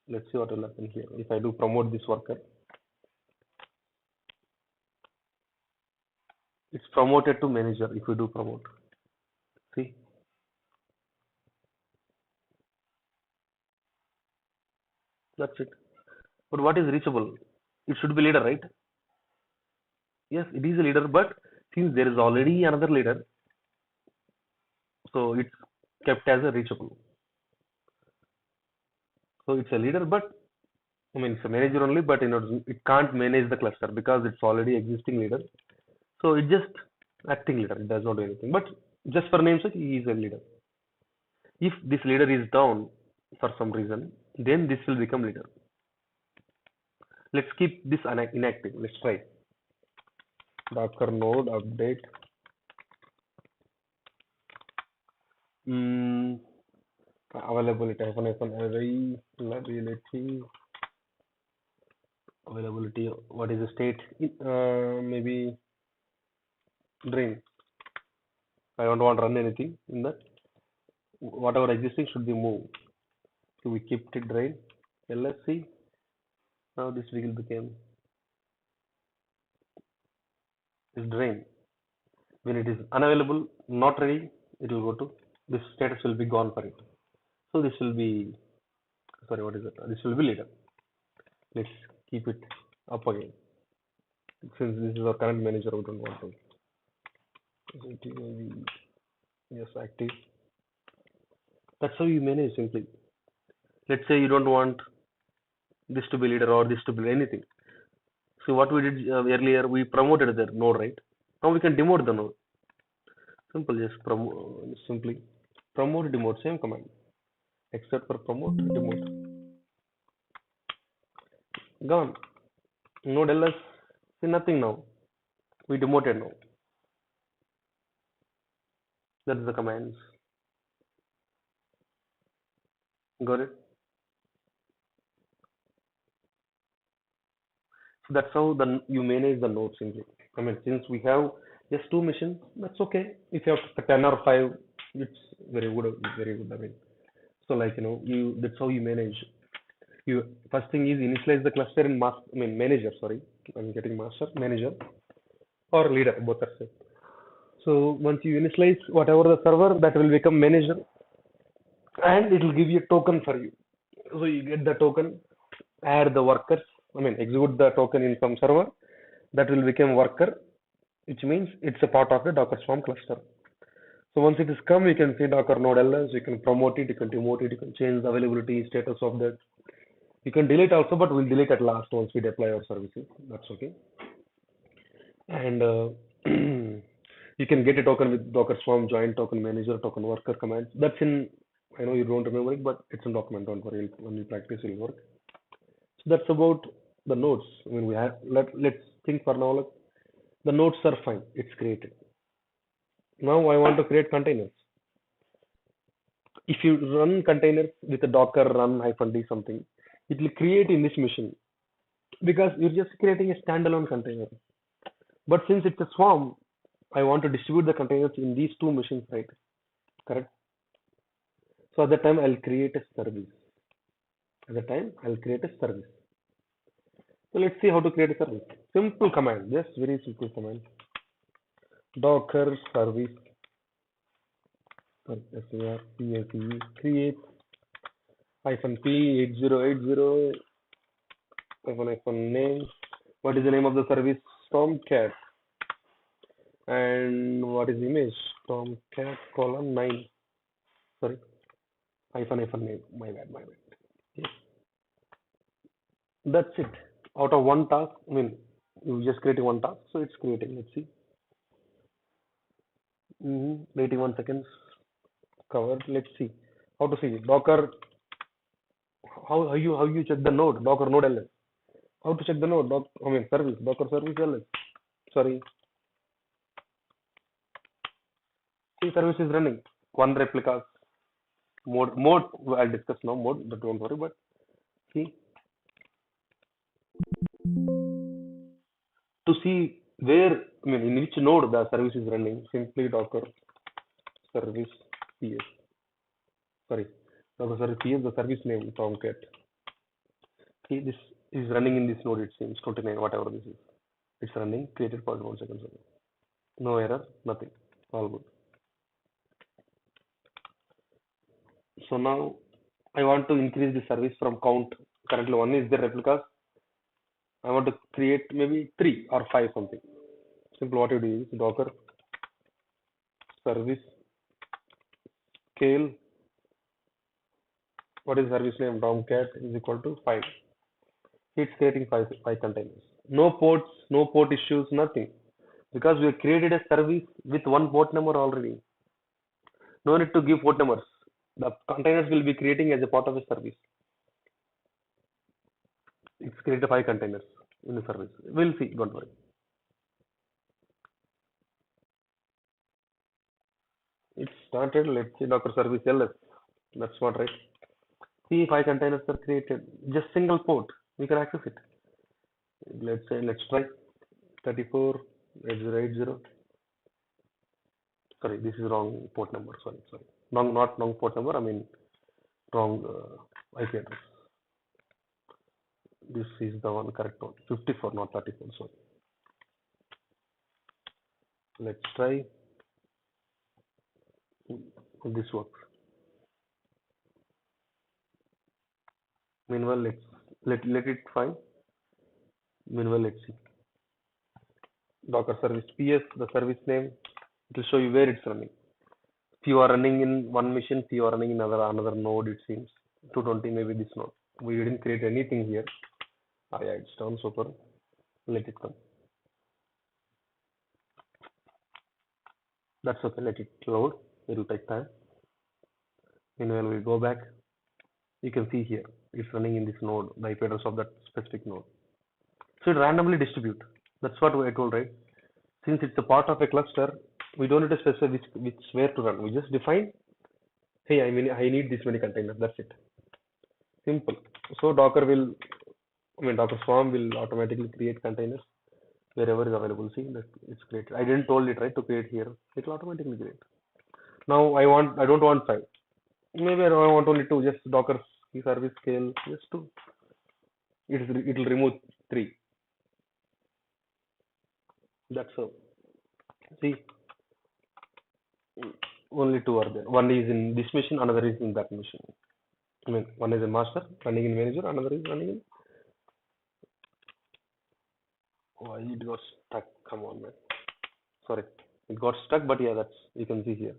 Let's see what will happen here. If I do promote this worker, it's promoted to manager. If we do promote, see, that's it. But what is reachable? It should be leader, right? Yes, it is a leader, but since there is already another leader, so it's kept as a reachable. So it's a leader, but I mean, it's a manager only, but it can't manage the cluster because it's already existing leader. So it's just acting leader. It does not do anything. But just for namesake, he is a leader. If this leader is down for some reason, then this will become leader. Let's keep this inactive. Let's try. Docker node update. Availability, hyphen availability, availability. What is the state? Maybe drain. I don't want to run anything in that. Whatever existing should be moved. So we kept it drain. LSC. Now this will become is drain. When it is unavailable, not ready, it will go to this status will be gone for it. So this will be sorry, what is it? This will be leader. Let's keep it up again. Since this is our current manager, we don't want to. Yes, active. That's how you manage simply. Let's say you don't want this to be leader or this to be anything. So what we did earlier, we promoted the node, right? Now we can demote the node. Simple, just simply promote, demote, same command, except for promote, demote. Gone. Node ls, see nothing now. We demoted now. That's the commands. Got it? So that's how you manage the node simply. I mean, since we have just two missions, that's okay. If you have 10 or 5, it's very good, very good. I mean, so like that's how you manage. You first thing is initialize the cluster in master. I mean manager. Sorry, I'm getting master, manager, or leader. Both are same. So once you initialize whatever the server, that will become manager, and it will give you a token for you. So you get the token, add the workers. I mean execute the token in some server, that will become worker, which means it's a part of the Docker Swarm cluster. So once it is come, you can see Docker node ls, you can promote it, you can demote it, you can change the availability status of that. You can delete also, but we'll delete at last once we deploy our services. That's okay. And you can get a token with Docker Swarm join token manager token worker commands. That's in, I know you don't remember it, but it's in document. Don't worry, when you practice, it'll work. So that's about the nodes. I mean, we have let's think for now. Like, the nodes are fine. It's created. Now I want to create containers. If you run containers with a Docker run -d something, it will create in this machine because you're just creating a standalone container. But since it's a swarm, I want to distribute the containers in these two machines, right? Correct. So at the time I'll create a service. At the time I'll create a service. So let's see how to create a service. Simple command, just very simple command. Docker service create -p8080 name. What is the name of the service? Tomcat. And what is the image? Tomcat colon 9. Sorry, hyphen name. My bad. Yes. That's it. Out of one task, I mean, you just creating one task, so it's creating. Let's see. 81 seconds covered. Let's see how to see Docker. How you check the node? Docker node ls. How to check the node? Service. Docker service ls. Sorry. See, service is running. One replicas. Mode. I'll discuss now mode, but don't worry. But see, to see where, I mean, in which node the service is running, simply Docker service ps. Sorry, Docker service ps, the service name Tomcat. See, this is running in this node, it seems 29, whatever this is. It's running, created for 1 second. No error, nothing. All good. So now I want to increase the service from count. Currently one is the replicas. I want to create maybe 3 or 5 something. Simple, what you do is Docker service scale. What is service name? Tomcat is equal to 5. It's creating five containers. No ports, no port issues, nothing. Because we have created a service with one port number already. No need to give port numbers. The containers will be creating as a part of a service. It's created 5 containers in the service. We'll see, don't worry. It started, let's see, Docker service ls. That's not right. See, 5 containers are created. Just single port. We can access it. Let's try 34 8080. Sorry, this is wrong port number. Sorry. Wrong, not wrong port number. I mean wrong IP address. This is the one correct one. 54, not 34. Sorry. Let's try if this works. Meanwhile, let it find. Meanwhile, let's see. Docker service PS, the service name. It will show you where it's running. Few are running in one machine, few are running in another node. It seems 220 maybe this node. We didn't create anything here. Ah, yeah, it's done. Super. Let it come. That's okay. Let it load. It will take time. Meanwhile, we go back. You can see here it's running in this node, the IP address of that specific node. So it randomly distribute. That's what I told, right? Since it's a part of a cluster, we don't need to specify which where to run. We just define, hey, I need this many containers. That's it. Simple. So Docker Swarm will automatically create containers wherever is available. See that it's created. I didn't told it right to create here. It will automatically create. Now I don't want five. Maybe I want only two. Just Docker service scale. Just two. It will remove three. That's so. See, only two are there. One is in this machine, another is in that machine. I mean, one is a master running in manager, another is running in. Why it got stuck? Come on, man. Sorry, it got stuck, but yeah, that's you can see here.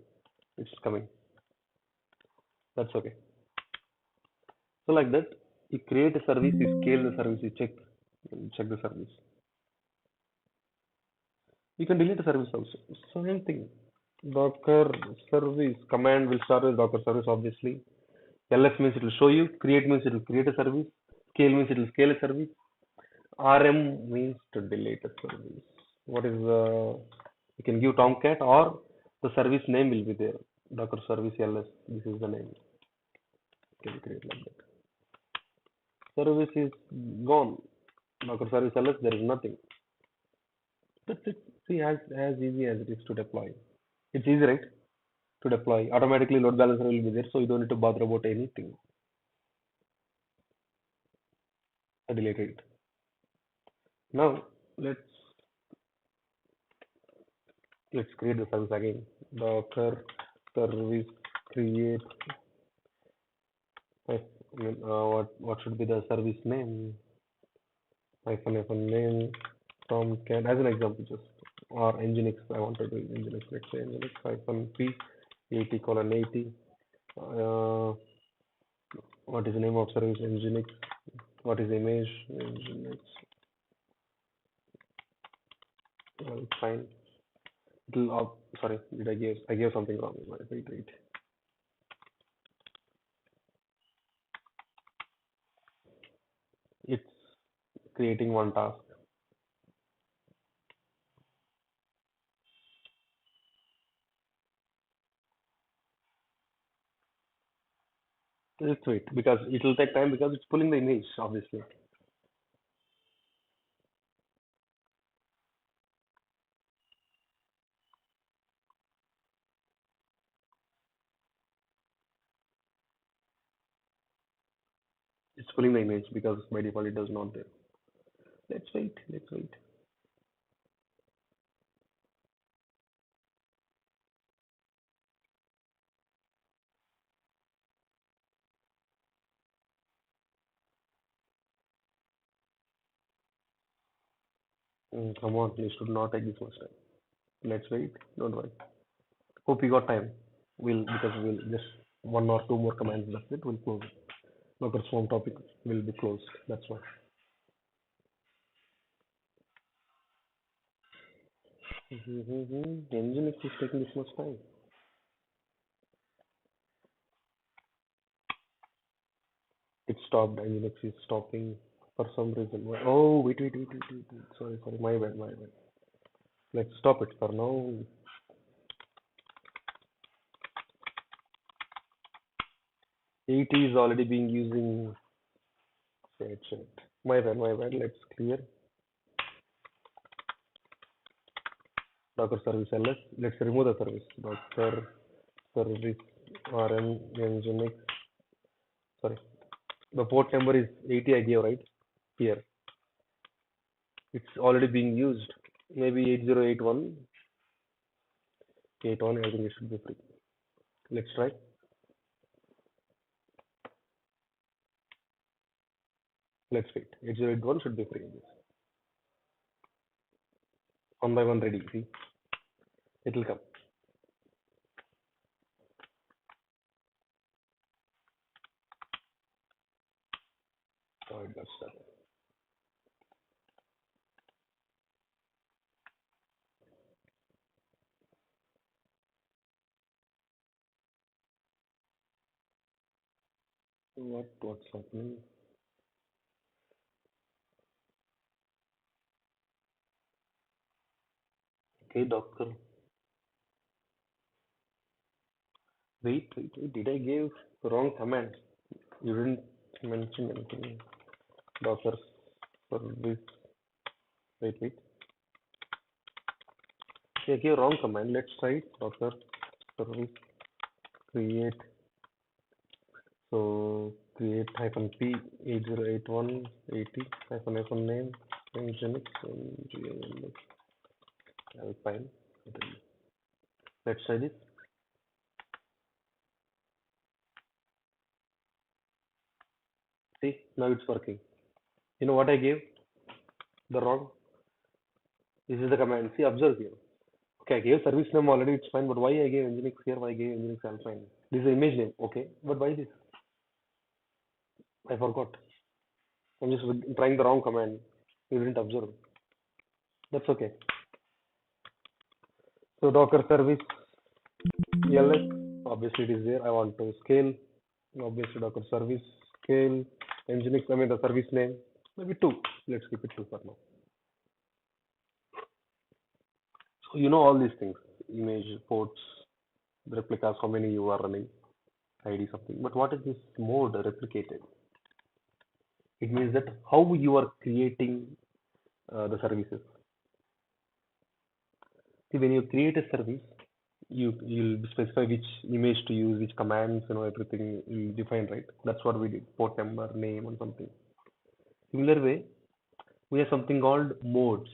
It's coming. That's okay. So like that, you create a service, you scale the service, you check the service. You can delete the service also. Same thing. Docker service command will start with Docker service, obviously. ls means it will show you. Create means it will create a service. Scale means it will scale a service. RM means to delete a service. What is the? You can give Tomcat or the service name will be there. Docker service ls. This is the name. You can create like that. Service is gone. Docker service ls. There is nothing. That's it. See, as easy as it is to deploy. It's easy, right? To deploy. Automatically load balancer will be there, so you don't need to bother about anything. I deleted it. Now let's create the service again. Docker service create. What should be the service name? Hyphen name Tomcat as an example, just or Nginx. I want to do Nginx. Let's say Nginx hyphen p 80:80. What is the name of service? Nginx. What is image? Nginx. Well, fine. It'll sorry, did I gave something wrong? Wait. It's creating one task. Let's wait because it will take time because it's pulling the image, obviously. It's pulling the image because by default it does not there. Let's wait. Come on, it should not take this much time. Let's wait. Don't worry. Hope you got time. We'll just one or two more commands. That's it. We'll close it. Docker Swarm topic will be closed. That's why. Nginx is taking this much time. It stopped. Nginx is stopping for some reason. Oh, wait. Sorry. My bad. Let's stop it for now. 80 is already being using. Shit. My bad. Let's clear Docker service ls. Let's remove the service. Docker service rm nginx. Sorry. The port number is 80 I gave, right? Here. It's already being used. Maybe 8081. 81, I think it should be free. Let's try. Let's wait. 8081 should be free. One by one ready. See? It will come. Oh, it got stuck. What's happening? Okay, Docker. Wait. Did I give the wrong command? You didn't mention anything. Docker service. Wait. Okay, I gave wrong command. Let's try it. Docker service create. So create hyphen p 8081 80 hyphen name nginx nginx alpine. Let's try this. See, now it's working. You know what I gave? The wrong. This is the command. See, observe here. Okay, I gave service name already, it's fine, but why I gave Nginx here? Why I gave Nginx Alpine? This is the image name, okay, but why this? I forgot. I'm just trying the wrong command. You didn't observe. That's okay. So Docker service ls, obviously it is there. I want to scale. Obviously Docker service scale Nginx. I mean the service name maybe 2. Let's keep it 2 for now. So you know all these things: image, ports, replicas, how many you are running, ID something. But what is this mode replicated? It means that how you are creating the services. See, when you create a service, you'll specify which image to use, which commands, everything you define, right? That's what we did. Port number, name, and something. Similar way, we have something called modes.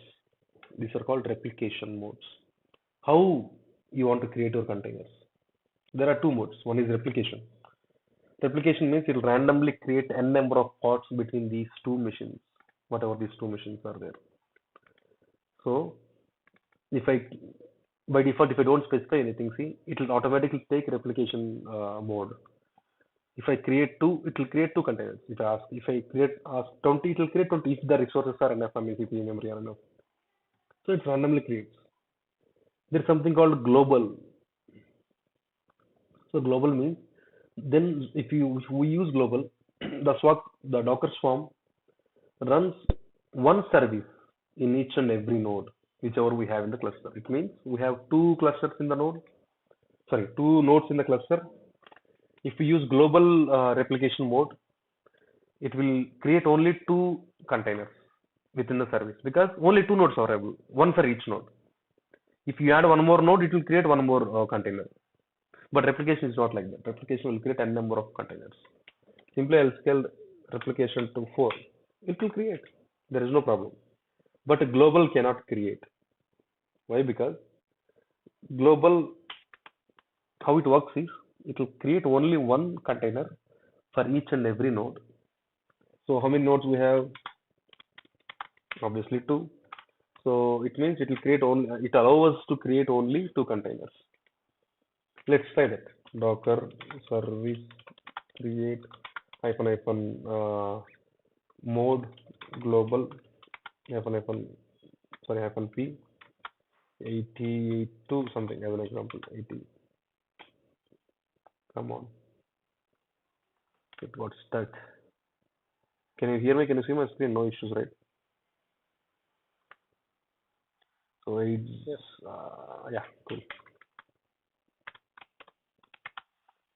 These are called replication modes. How you want to create your containers? There are two modes. One is replication. Replication means it will randomly create n number of pods between these two machines, whatever these two machines are there. So if I by default, if I don't specify anything, see, it will automatically take replication mode. If I create two, it will create two containers. If I create ask 20, it will create 20 if the resources are enough, I mean, CPU memory are enough. So it randomly creates. There's something called global. So global means then if we use global, the Docker Swarm runs one service in each and every node, whichever we have in the cluster. It means we have two clusters in the node, sorry, two nodes in the cluster. If we use global replication mode, it will create only two containers within the service because only two nodes are available, one for each node. If you add one more node, it will create one more container. But replication is not like that. Replication will create n number of containers. Simply I'll scale replication to 4. It will create. There is no problem. But a global cannot create. Why? Because global, how it works is, it will create only one container for each and every node. So how many nodes we have? Obviously 2. So it means it will create only, it allows us to create only two containers. Let's try that. Docker service create hyphen mode global hyphen p 82 something as an example. 80. Come on, it got stuck. Can you hear me? Can you see my screen? No issues, right? So it's Yes. yeah, cool.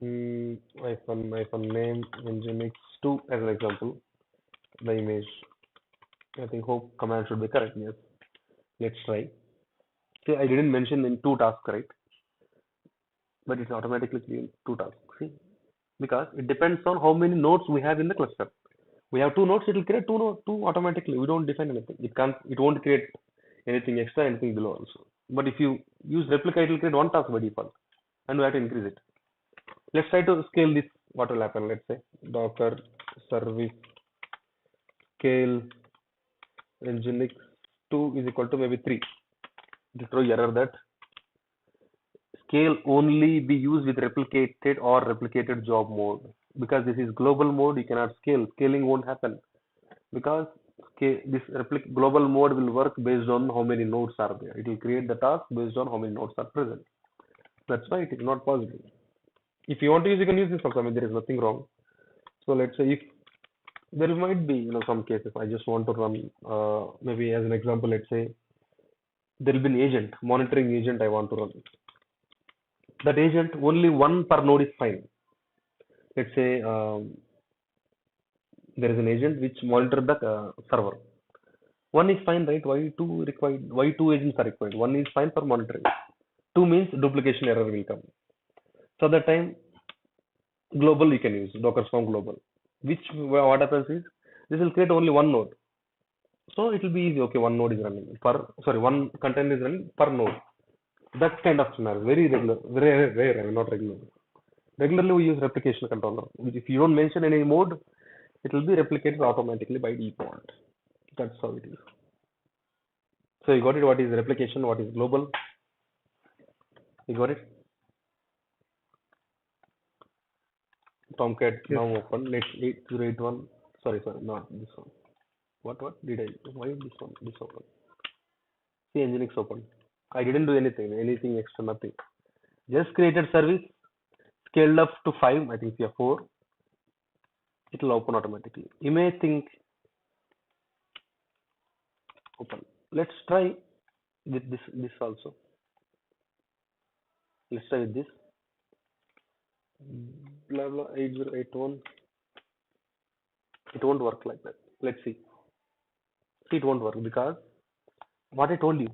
iPhone name Nginx 2 as an example. The image. I think hope command should be correct. Yes. Let's try. See, I didn't mention in two tasks, right? But it's automatically create two tasks. See, because it depends on how many nodes we have in the cluster. We have two nodes, it will create two automatically. We don't define anything. It won't create anything extra, anything below also. But if you use replica, it will create one task by default, and we have to increase it. Let's try to scale this. What will happen? Let's say Docker service scale Nginx 2 is equal to maybe 3. It will throw error that scale only be used with replicated or replicated job mode. Because this is global mode, you cannot scale. Scaling won't happen because this global mode will work based on how many nodes are there. It will create the task based on how many nodes are present. That's why it is not possible. If you want to use, you can use this also. I mean, there is nothing wrong. So let's say if there might be, some cases I just want to run, maybe as an example, let's say there will be an agent, monitoring agent I want to run. That agent, only one per node is fine. Let's say there is an agent which monitor the server. One is fine, right? Why two required? Why two agents are required? One is fine for monitoring. Two means duplication error will come. So that time global you can use Docker Swarm global. Which what happens is this will create only one node. So it will be easy. Okay, one node is running one container is running per node. That kind of scenario, very regular, very rare. I mean, not regular. Regularly we use replication controller. If you don't mention any mode, it will be replicated automatically by default. That's how it is. So you got it. What is replication? What is global? You got it. Tomcat Yes. now open. Let's 8081. Sorry, not this one. What did I? Why this one? This open. See, Nginx open. I didn't do anything extra, nothing. Just created service, scaled up to 5. I think we have 4. It will open automatically. You may think open. Let's try with this also. Let's try with this. Blah blah 8081. It won't work like that. Let's see. See, it won't work because what I told you,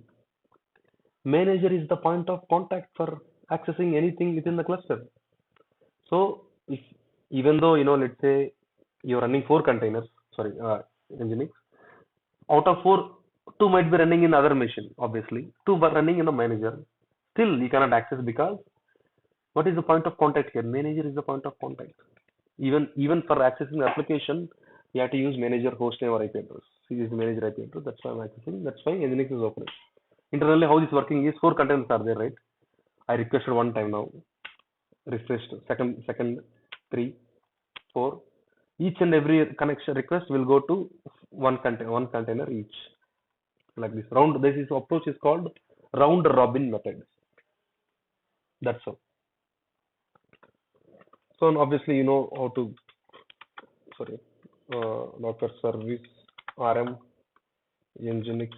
manager is the point of contact for accessing anything within the cluster. So if even though let's say you're running 4 containers, sorry, Nginx, out of 4, 2 might be running in other machine, obviously. 2 are running in the manager. Still, you cannot access because what is the point of contact here? Manager is the point of contact. Even for accessing the application, you have to use manager host name or IP address. So use manager IP address. That's why I'm accessing. That's why Nginx is opening. Internally, how this working is 4 containers are there, right? I requested one time now. Refreshed second 3, 4. Each and every connection request will go to one container each. Like this this approach is called round robin method. That's all. So obviously you know how to sorry Docker service RM Nginx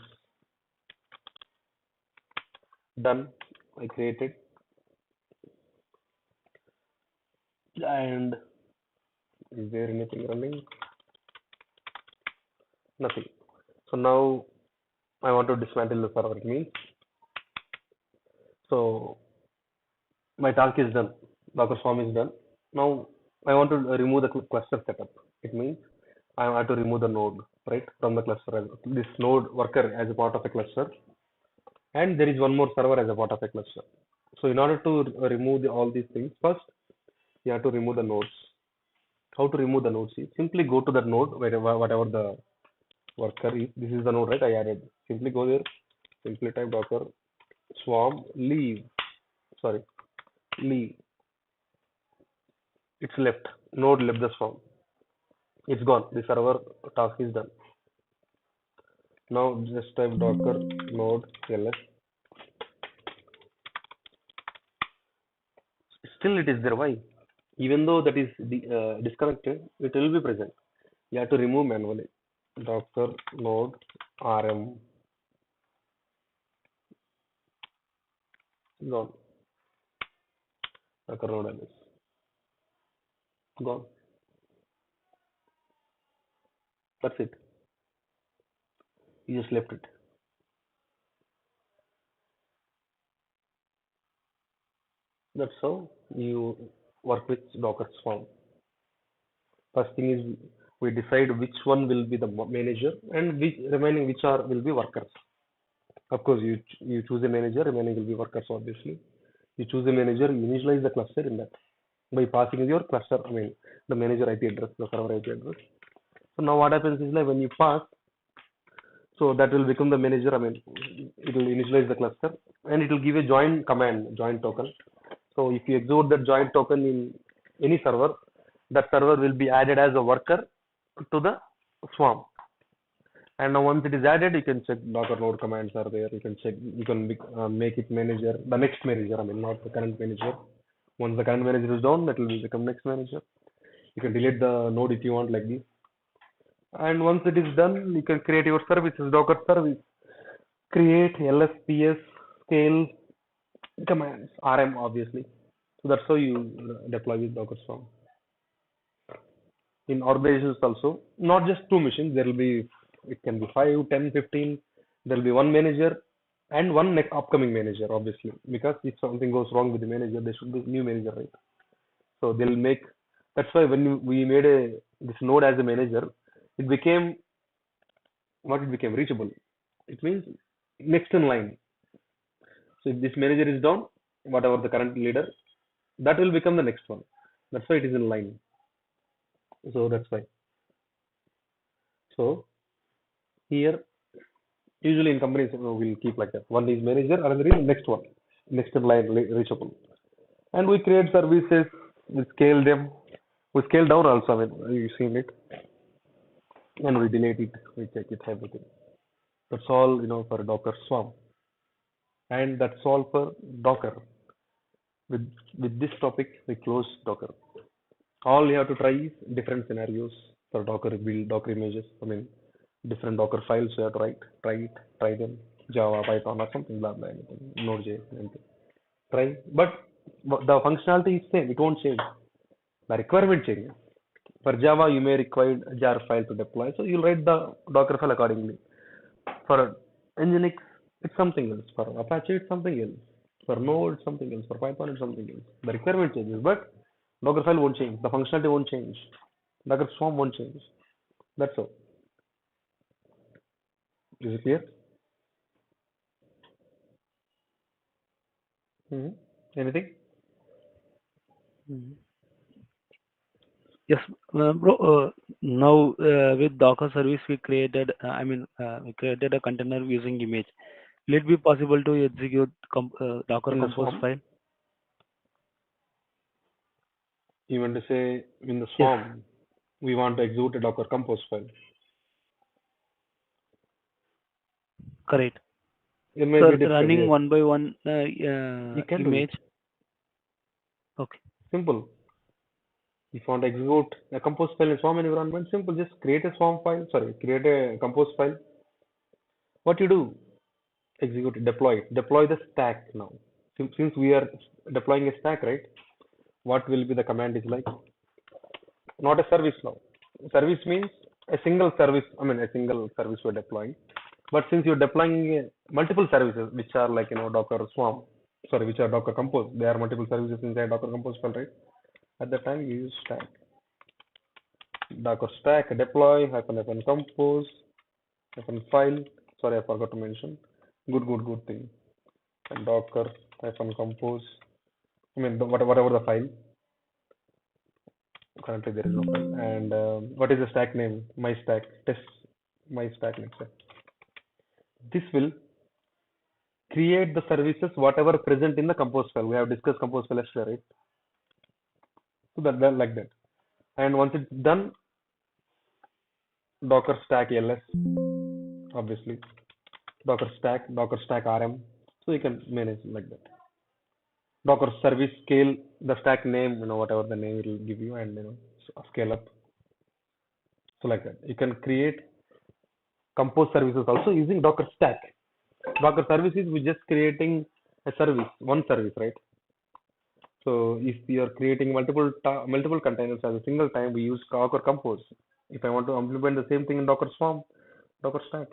done. I created and is there anything running? Nothing. So now I want to dismantle the server. It means so my task is done. Docker Swarm is done. Now I want to remove the cluster setup. It means I have to remove the node right from the cluster. This node worker as a part of a cluster, and there is one more server as a part of a cluster. So in order to remove all these things, first you have to remove the nodes. How to remove the nodes? Simply go to that node whatever the worker is. This is the node, right? I added. Simply go there. Simply type Docker Swarm leave. Sorry, leave. It's left. Node left the swarm. It's gone. The server task is done. Now just type Docker node ls. Still it is there. Why? Even though that is disconnected, it will be present. You have to remove manually. Docker node rm gone. Docker node ls. Gone. That's it. You just left it. That's how you work with Docker Swarm. First thing is we decide which one will be the manager and which remaining which are will be workers. Of course, you choose a manager, remaining will be workers obviously. You choose a manager, you initialize the cluster in that by passing your cluster, I mean the manager IP address, the server IP address. So now what happens is like when you pass, so that will become the manager. I mean, it will initialize the cluster and it will give a join command, join token. So if you execute that join token in any server, that server will be added as a worker to the swarm. And now once it is added, you can check Docker node commands are there. You can check, you can make it manager, the next manager. I mean, not the current manager. Once the current manager is down, that will become next manager. You can delete the node if you want like this. And once it is done, you can create your services, Docker service. Create lsps scale commands, rm obviously. So that's how you deploy with Docker Swarm. In organizations also, not just two machines, there will be, it can be 5, 10, 15. There will be one manager and one next upcoming manager, obviously. Because if something goes wrong with the manager, there should be new manager, right? So they'll make, that's why when we made this node as a manager, it became, what it became, reachable. It means next in line. So if this manager is down, whatever the current leader, that will become the next one. That's why it is in line. So that's why. So here, usually in companies, we'll keep like that. One is manager, another is next one, next in line reachable. And we create services, we scale them, we scale down also. I mean, you seen it, and we delete it, we check it, everything. That's all for Docker Swarm, and that's all for Docker. With this topic, we close Docker. All you have to try is different scenarios for Docker build, Docker images. I mean, different Docker files you have to write, try them, Java, Python, or something, blah blah, anything, Node.js, anything. Try, but the functionality is same. It won't change. The requirement changes. For Java, you may require a jar file to deploy, so you'll write the Docker file accordingly. For Nginx, it's something else. For Apache, it's something else. For Node, it's something else. For Python, it's something else. The requirement changes, but Docker file won't change. The functionality won't change. Docker Swarm won't change. That's all. Is it clear? Anything? Mhm. Yes, bro. Now with Docker service, we created a container using image. Will it be possible to execute Docker In the compose Swarm? file? You want to say in the Yes, Swarm, we want to execute a Docker Compose file. correct. It may So be difficult, running yes. one by one You can do it. image. Okay, Simple. If you want to execute a compose file in Swarm environment, simple. Just create a Swarm file. Sorry, create a compose file. What you do? Execute it, deploy it. Deploy the stack now. Since we are deploying a stack, right? What will be the command is like? Not a service now. Service means a single service. I mean, a single service we're deploying. But since you're deploying multiple services, which are like Docker Swarm, sorry, which are Docker Compose, there are multiple services inside Docker Compose file, right? At that time, you use stack. Docker stack deploy hyphen compose hyphen file. Sorry, I forgot to mention. Good thing. And Docker hyphen compose. I mean, whatever the file. Currently, there is no file. And what is the stack name? My stack. Test my stack next. This will create the services whatever present in the compose file. We have discussed compose file yesterday, right? So that like that. And once it's done, Docker stack ls, obviously. Docker stack rm. So you can manage like that. Docker service scale, the stack name, whatever the name it will give you, and scale up. So like that. You can create compose services also using Docker stack. Docker services, we're just creating a service, one service, right? So if we are creating multiple containers at a single time, we use Docker Compose. If I want to implement the same thing in Docker Swarm, Docker Stack,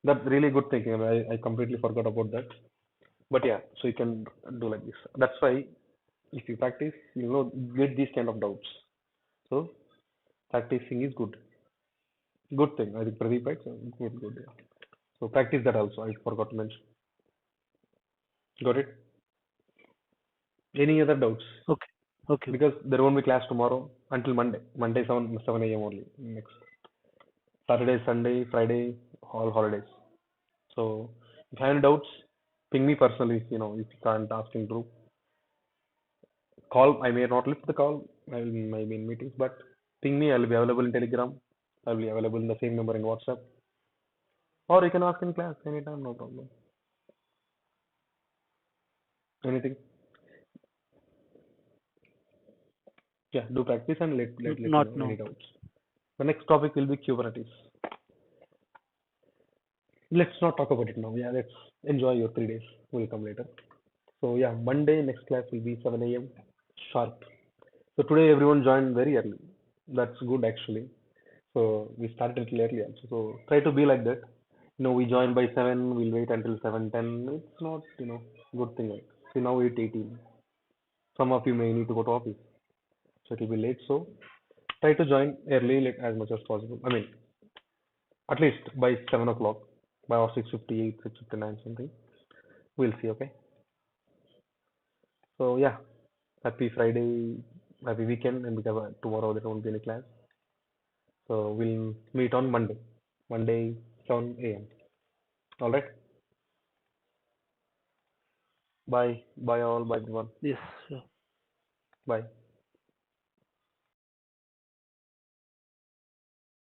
that's really good thinking. I completely forgot about that. But yeah, so you can do like this. That's why if you practice, you know, get these kind of doubts. So practicing is good. Good thing. I think Pradeep, right? So good. Yeah. So practice that also. I forgot to mention. Got it? Any other doubts? Okay. Okay. Because there won't be class tomorrow until Monday. Monday 7 a.m. only. Next Saturday, Sunday, Friday, all holidays. So if you have any doubts, ping me personally. You know, if you can't ask in group, call. I may not lift the call. I may be in meetings, but ping me. I'll be available in Telegram. I'll be available in the same number in WhatsApp, or you can ask in class anytime. No problem. Anything. Yeah, do practice and let me Not know any no. doubts. The next topic will be Kubernetes. Let's not talk about it now. Yeah, let's enjoy your 3 days. We'll come later. So yeah, Monday next class will be 7 a.m. sharp. So today everyone joined very early. That's good actually. So we started a little early also. So try to be like that. You know, we join by 7, we'll wait until 7:10. It's not, good thing like. See now 8:18. Some of you may need to go to office. So it will be late. So try to join early like, as much as possible. I mean, at least by 7 o'clock, by or 6:58, 6:59 something. We'll see, okay? So yeah, happy Friday, happy weekend, and because tomorrow there won't be any class. So we'll meet on Monday. Monday, 7 a.m. All right. Bye. Bye all. Bye everyone. Yes. Sure. Bye.